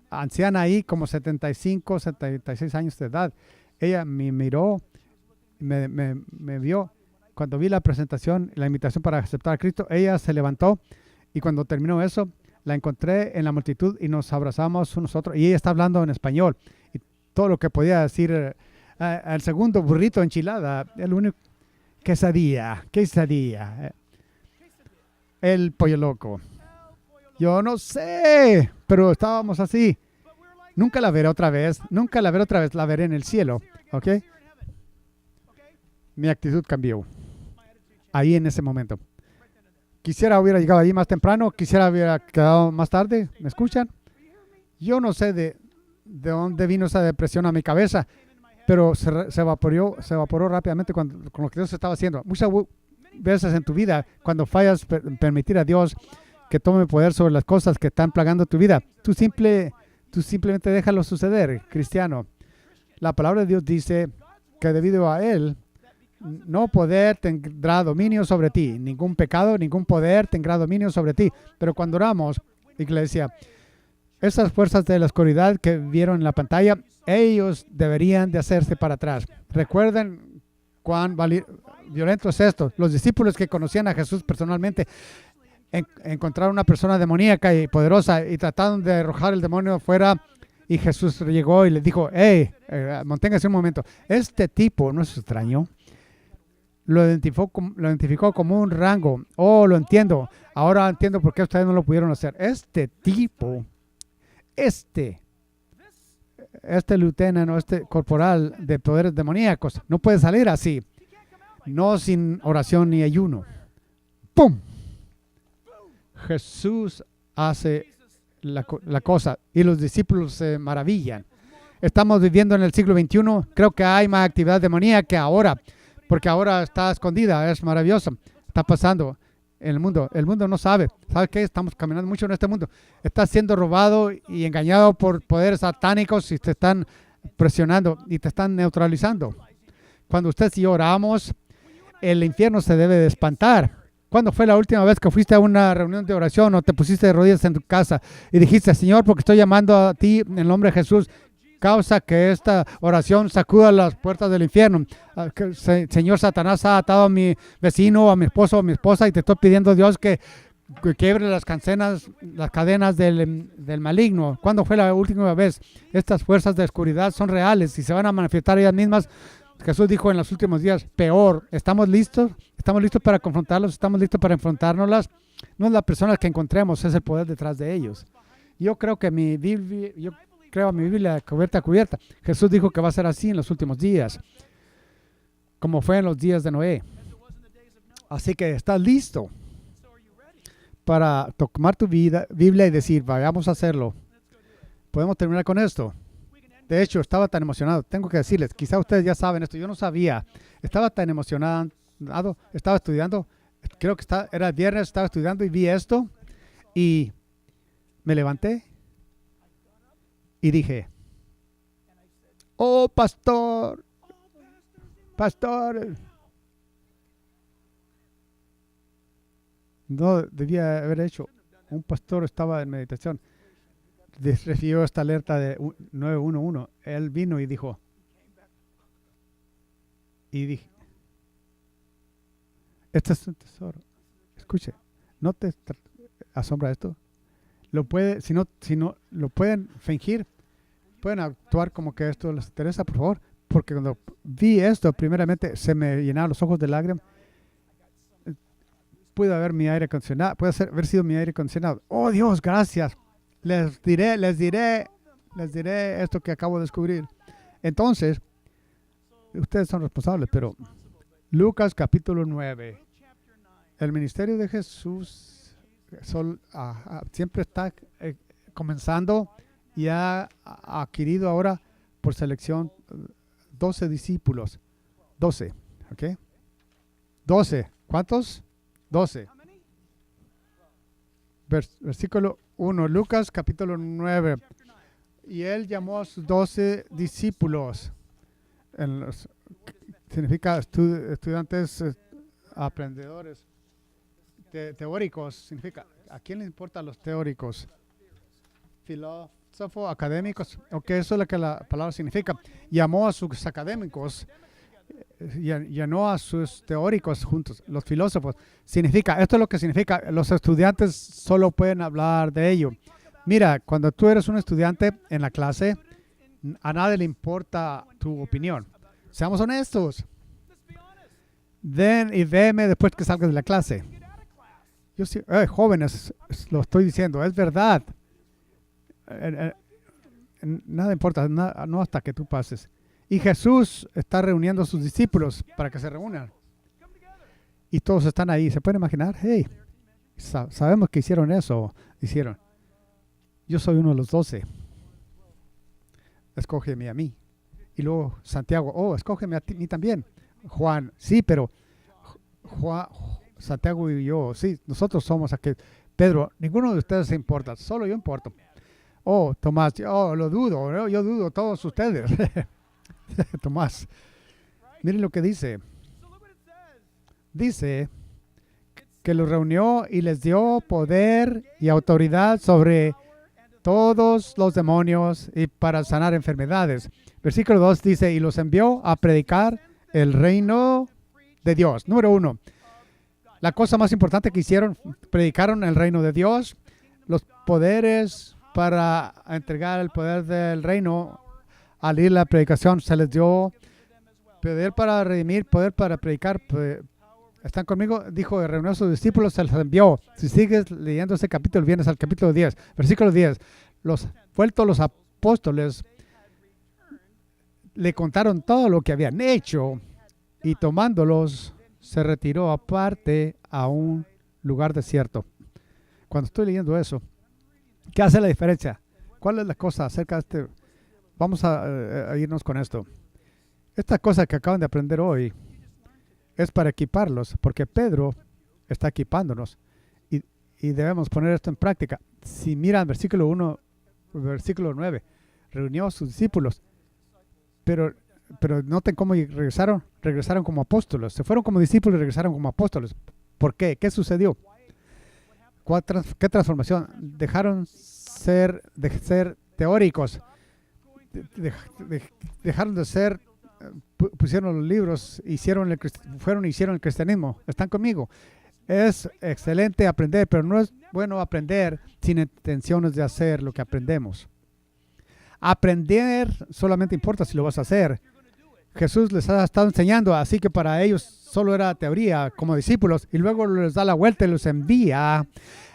anciana ahí, como 75, 76 años de edad. Ella me miró, me vio. Cuando vi la presentación, la invitación para aceptar a Cristo, ella se levantó y cuando terminó eso, la encontré en la multitud y nos abrazamos unos a otros. Y ella está hablando en español. Y todo lo que podía decir, el segundo burrito enchilada, el único quesadilla, el pollo loco. Yo no sé, pero estábamos así. Nunca la veré otra vez, la veré en el cielo, ¿ok? Mi actitud cambió ahí en ese momento. Quisiera hubiera llegado allí más temprano, quisiera hubiera quedado más tarde. ¿Me escuchan? Yo no sé de dónde vino esa depresión a mi cabeza, pero se evaporó rápidamente con lo que Dios estaba haciendo. Muchas veces en tu vida, cuando fallas permitir a Dios que tome poder sobre las cosas que están plagando tu vida, tú simplemente déjalo suceder, cristiano. La palabra de Dios dice que debido a Él, no poder tendrá dominio sobre ti. Ningún pecado, ningún poder tendrá dominio sobre ti. Pero cuando oramos, iglesia, esas fuerzas de la oscuridad que vieron en la pantalla, ellos deberían de hacerse para atrás. Recuerden cuán violento es esto. Los discípulos que conocían a Jesús personalmente encontraron una persona demoníaca y poderosa y trataron de arrojar el demonio fuera, y Jesús llegó y les dijo, manténgase un momento. Este tipo no es extraño. Lo identificó como un rango. Oh, lo entiendo. Ahora entiendo por qué ustedes no lo pudieron hacer. Este tipo, este lieutenant, este corporal de poderes demoníacos, no puede salir así. No sin oración ni ayuno. ¡Pum! Jesús hace la cosa y los discípulos se maravillan. Estamos viviendo en el siglo XXI. Creo que hay más actividad demoníaca ahora, porque ahora está escondida. Es maravilloso. Está pasando en el mundo. El mundo no sabe. ¿Sabe qué? Estamos caminando mucho en este mundo. Está siendo robado y engañado por poderes satánicos y te están presionando y te están neutralizando. Cuando usted y yo oramos, el infierno se debe de espantar. ¿Cuándo fue la última vez que fuiste a una reunión de oración o te pusiste de rodillas en tu casa y dijiste, Señor, porque estoy llamando a ti en el nombre de Jesús, causa que esta oración sacuda las puertas del infierno? Señor, Satanás ha atado a mi vecino, a mi esposo, a mi esposa, y te estoy pidiendo, Dios, que quiebre las cadenas del maligno. ¿Cuándo fue la última vez? Estas fuerzas de oscuridad son reales y se van a manifestar ellas mismas. Jesús dijo en los últimos días, peor. ¿Estamos listos? ¿Estamos listos para confrontarlos? ¿Estamos listos para enfrentárnoslas? No es la persona que encontremos, es el poder detrás de ellos. Yo creo que mi Biblia cubierta a cubierta. Jesús dijo que va a ser así en los últimos días, como fue en los días de Noé. Así que estás listo para tomar tu Biblia y decir, vayamos a hacerlo. Podemos terminar con esto. De hecho, estaba tan emocionado. Tengo que decirles, quizá ustedes ya saben esto. Yo no sabía. Estaba tan emocionado. Estaba estudiando. Creo que era el viernes. Estaba estudiando y vi esto. Y me levanté. Y dije, oh, pastor. Pastor. No debía haber hecho. Un pastor estaba en meditación. Recibió esta alerta de 911. Él vino y dijo, dije, este es un tesoro. Escuche, ¿no te asombra esto? Si no lo pueden fingir, pueden actuar como que esto les interesa, por favor, porque cuando vi esto, primeramente se me llenaron los ojos de lágrimas. Puede haber mi aire acondicionado, haber sido mi aire acondicionado. Oh Dios, gracias. Les diré esto que acabo de descubrir. Entonces, ustedes son responsables, pero Lucas capítulo 9. El ministerio de Jesús siempre está comenzando y ha adquirido ahora por selección 12 discípulos. 12, ¿ok? 12. ¿Cuántos? 12. Versículo 1, Lucas capítulo 9. Y él llamó a sus 12 discípulos. Significa estudiantes aprendedores. Teóricos. Significa, ¿a quién le importan los teóricos? Filósofos, académicos. Ok, eso es lo que la palabra significa. Llamó a sus académicos. Llenó a sus teóricos juntos, los filósofos. Esto es lo que significa, los estudiantes solo pueden hablar de ello. Mira, cuando tú eres un estudiante en la clase, a nadie le importa tu opinión. Seamos honestos. Veme después que salgas de la clase. Jóvenes, lo estoy diciendo, es verdad. Nada importa, no hasta que tú pases. Y Jesús está reuniendo a sus discípulos para que se reúnan. Y todos están ahí. ¿Se pueden imaginar? Hey, sabemos que hicieron eso. Yo soy uno de los 12. Escógeme a mí. Y luego Santiago, escógeme a mí también. Juan, sí, pero Santiago y yo, sí, nosotros somos aquel. Pedro, ninguno de ustedes se importa, solo yo importo. Tomás, lo dudo, ¿no? Yo dudo todos ustedes. Tomás, miren lo que dice. Dice que los reunió y les dio poder y autoridad sobre todos los demonios y para sanar enfermedades. Versículo 2 dice, y los envió a predicar el reino de Dios. Número 1, la cosa más importante que hicieron, predicaron el reino de Dios. Los poderes para entregar el poder del reino. Al ir la predicación se les dio poder para redimir, poder para predicar. ¿Están conmigo? Dijo, reunió a sus discípulos, se los envió. Si sigues leyendo ese capítulo, vienes al capítulo 10. Versículo 10. Vueltos los apóstoles le contaron todo lo que habían hecho y tomándolos se retiró aparte a un lugar desierto. Cuando estoy leyendo eso, ¿qué hace la diferencia? ¿Cuál es la cosa acerca de este? Vamos a irnos con esto. Esta cosa que acaban de aprender hoy es para equiparlos, porque Pedro está equipándonos y debemos poner esto en práctica. Si miran versículo 1, versículo 9, reunió a sus discípulos, pero noten cómo regresaron como apóstoles. Se fueron como discípulos y regresaron como apóstoles. ¿Por qué? ¿Qué sucedió? ¿Qué transformación? Dejaron de ser teóricos. Dejaron de ser, pusieron los libros, hicieron el cristianismo. ¿Están conmigo? Es excelente aprender, pero no es bueno aprender sin intenciones de hacer lo que aprendemos. Aprender solamente importa si lo vas a hacer. Jesús les ha estado enseñando, así que para ellos solo era teoría como discípulos, y luego les da la vuelta y los envía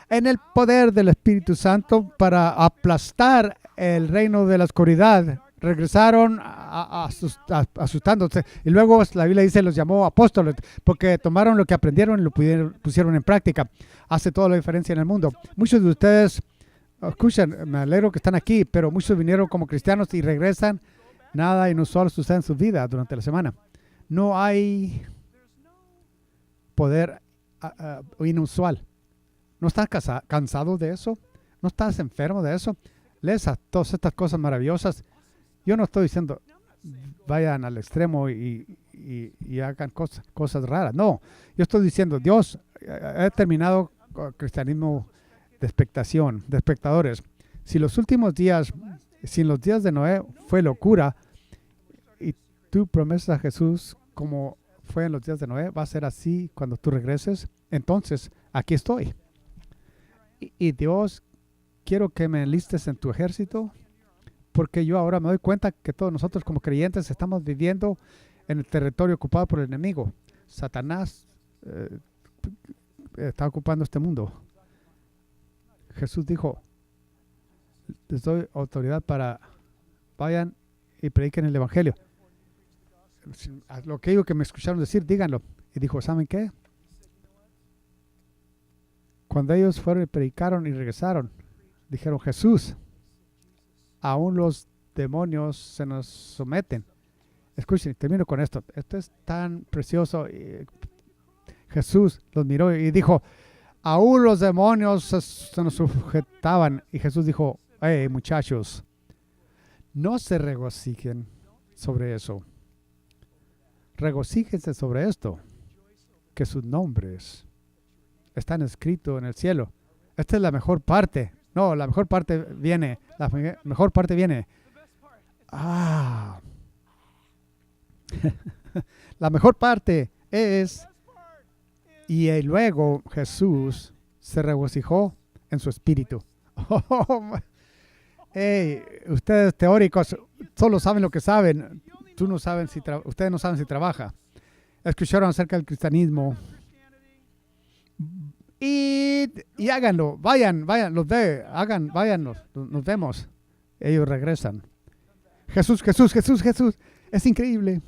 en el poder del Espíritu Santo para aplastar el reino de la oscuridad. Regresaron asustándose, y luego la Biblia dice los llamó apóstoles porque tomaron lo que aprendieron y lo pusieron en práctica. Hace toda la diferencia en el mundo. Muchos de ustedes Escuchen, me alegro que están aquí, pero muchos vinieron como cristianos y regresan. Nada inusual sucede en su vida durante la semana. No hay poder inusual. ¿No estás cansado de eso? ¿No estás enfermo de eso? Lees a todas estas cosas maravillosas. Yo no estoy diciendo vayan al extremo y hagan cosas raras. No, yo estoy diciendo, Dios ha terminado con el cristianismo de expectación, de espectadores. Si los últimos días, si en los días de Noé fue locura y tú promesas a Jesús como fue en los días de Noé, va a ser así cuando tú regreses. Entonces, aquí estoy. Y Dios, quiero que me enlistes en tu ejército, porque yo ahora me doy cuenta que todos nosotros como creyentes estamos viviendo en el territorio ocupado por el enemigo. Satanás está ocupando este mundo. Jesús dijo, les doy autoridad para vayan y prediquen el evangelio. Lo que digo que me escucharon decir, díganlo. Y dijo, ¿saben qué? Cuando ellos fueron y predicaron y regresaron, dijeron, Jesús, aún los demonios se nos someten. Escuchen, termino con esto. Esto es tan precioso. Jesús los miró y dijo, aún los demonios se nos sujetaban. Y Jesús dijo, hey, muchachos, no se regocijen sobre eso. Regocíjense sobre esto, que sus nombres están escritos en el cielo. Esta es la mejor parte. No, la mejor parte viene. La mejor parte viene. La mejor parte es, y luego Jesús se regocijó en su espíritu. Hey, ustedes teóricos solo saben lo que saben. Ustedes no saben si trabaja. Escucharon acerca del cristianismo. Y háganlo, vayan, vayan, nos vemos. Ellos regresan. Jesús. Es increíble.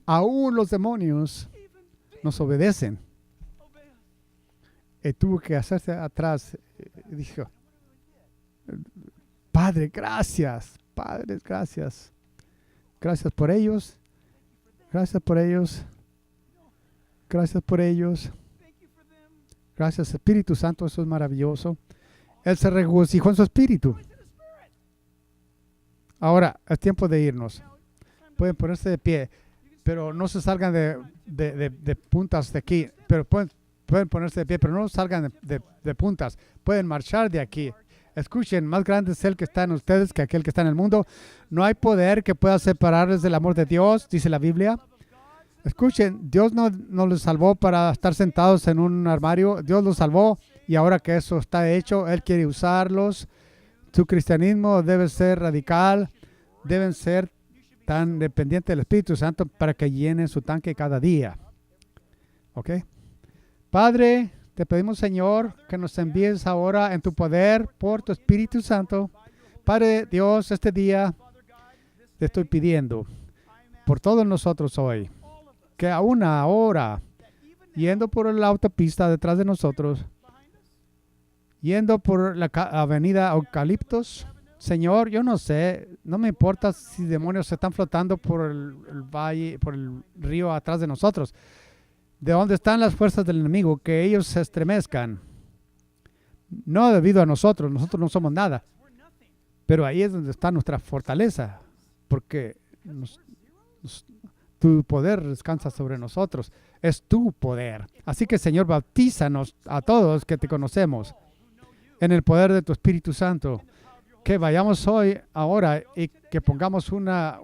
Aún los demonios nos obedecen. Y tuvo que hacerse atrás. Y dijo, Padre, gracias. Padre, gracias. Gracias por ellos. Gracias por ellos. Gracias por ellos. Gracias, Espíritu Santo, eso es maravilloso. Él se regocijó en su espíritu. Ahora, es tiempo de irnos. Pueden ponerse de pie, pero no se salgan de puntas de aquí. Pero pueden ponerse de pie, pero no salgan de puntas. Pueden marchar de aquí. Escuchen, más grande es el que está en ustedes que aquel que está en el mundo. No hay poder que pueda separarles del amor de Dios, dice la Biblia. Escuchen, Dios no los salvó para estar sentados en un armario. Dios los salvó y ahora que eso está hecho, Él quiere usarlos. Su cristianismo debe ser radical, deben ser tan dependientes del Espíritu Santo para que llenen su tanque cada día. ¿Ok? Padre, te pedimos, Señor, que nos envíes ahora en tu poder por tu Espíritu Santo. Padre Dios, este día te estoy pidiendo por todos nosotros hoy, que aún ahora, yendo por la autopista detrás de nosotros, yendo por la avenida Eucaliptos, Señor, yo no sé, no me importa si demonios se están flotando por el valle, por el río atrás de nosotros. De dónde están las fuerzas del enemigo, que ellos se estremezcan. No debido a nosotros no somos nada. Pero ahí es donde está nuestra fortaleza, porque tu poder descansa sobre nosotros. Es tu poder. Así que, Señor, bautízanos a todos que te conocemos en el poder de tu Espíritu Santo. Que vayamos hoy, ahora, y que pongamos una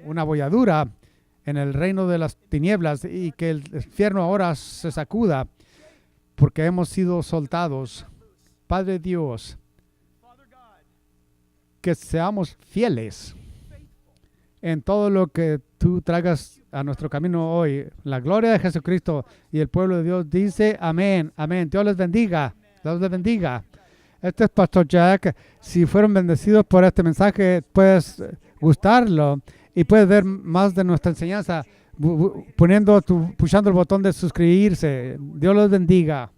bolladura en el reino de las tinieblas y que el infierno ahora se sacuda porque hemos sido soltados. Padre Dios, que seamos fieles en todo lo que tú traigas a nuestro camino hoy. La gloria de Jesucristo y el pueblo de Dios dice amén, amén. Dios les bendiga, Dios les bendiga. Este es Pastor Jack. Si fueron bendecidos por este mensaje, puedes gustarlo y puedes ver más de nuestra enseñanza pushando el botón de suscribirse. Dios los bendiga.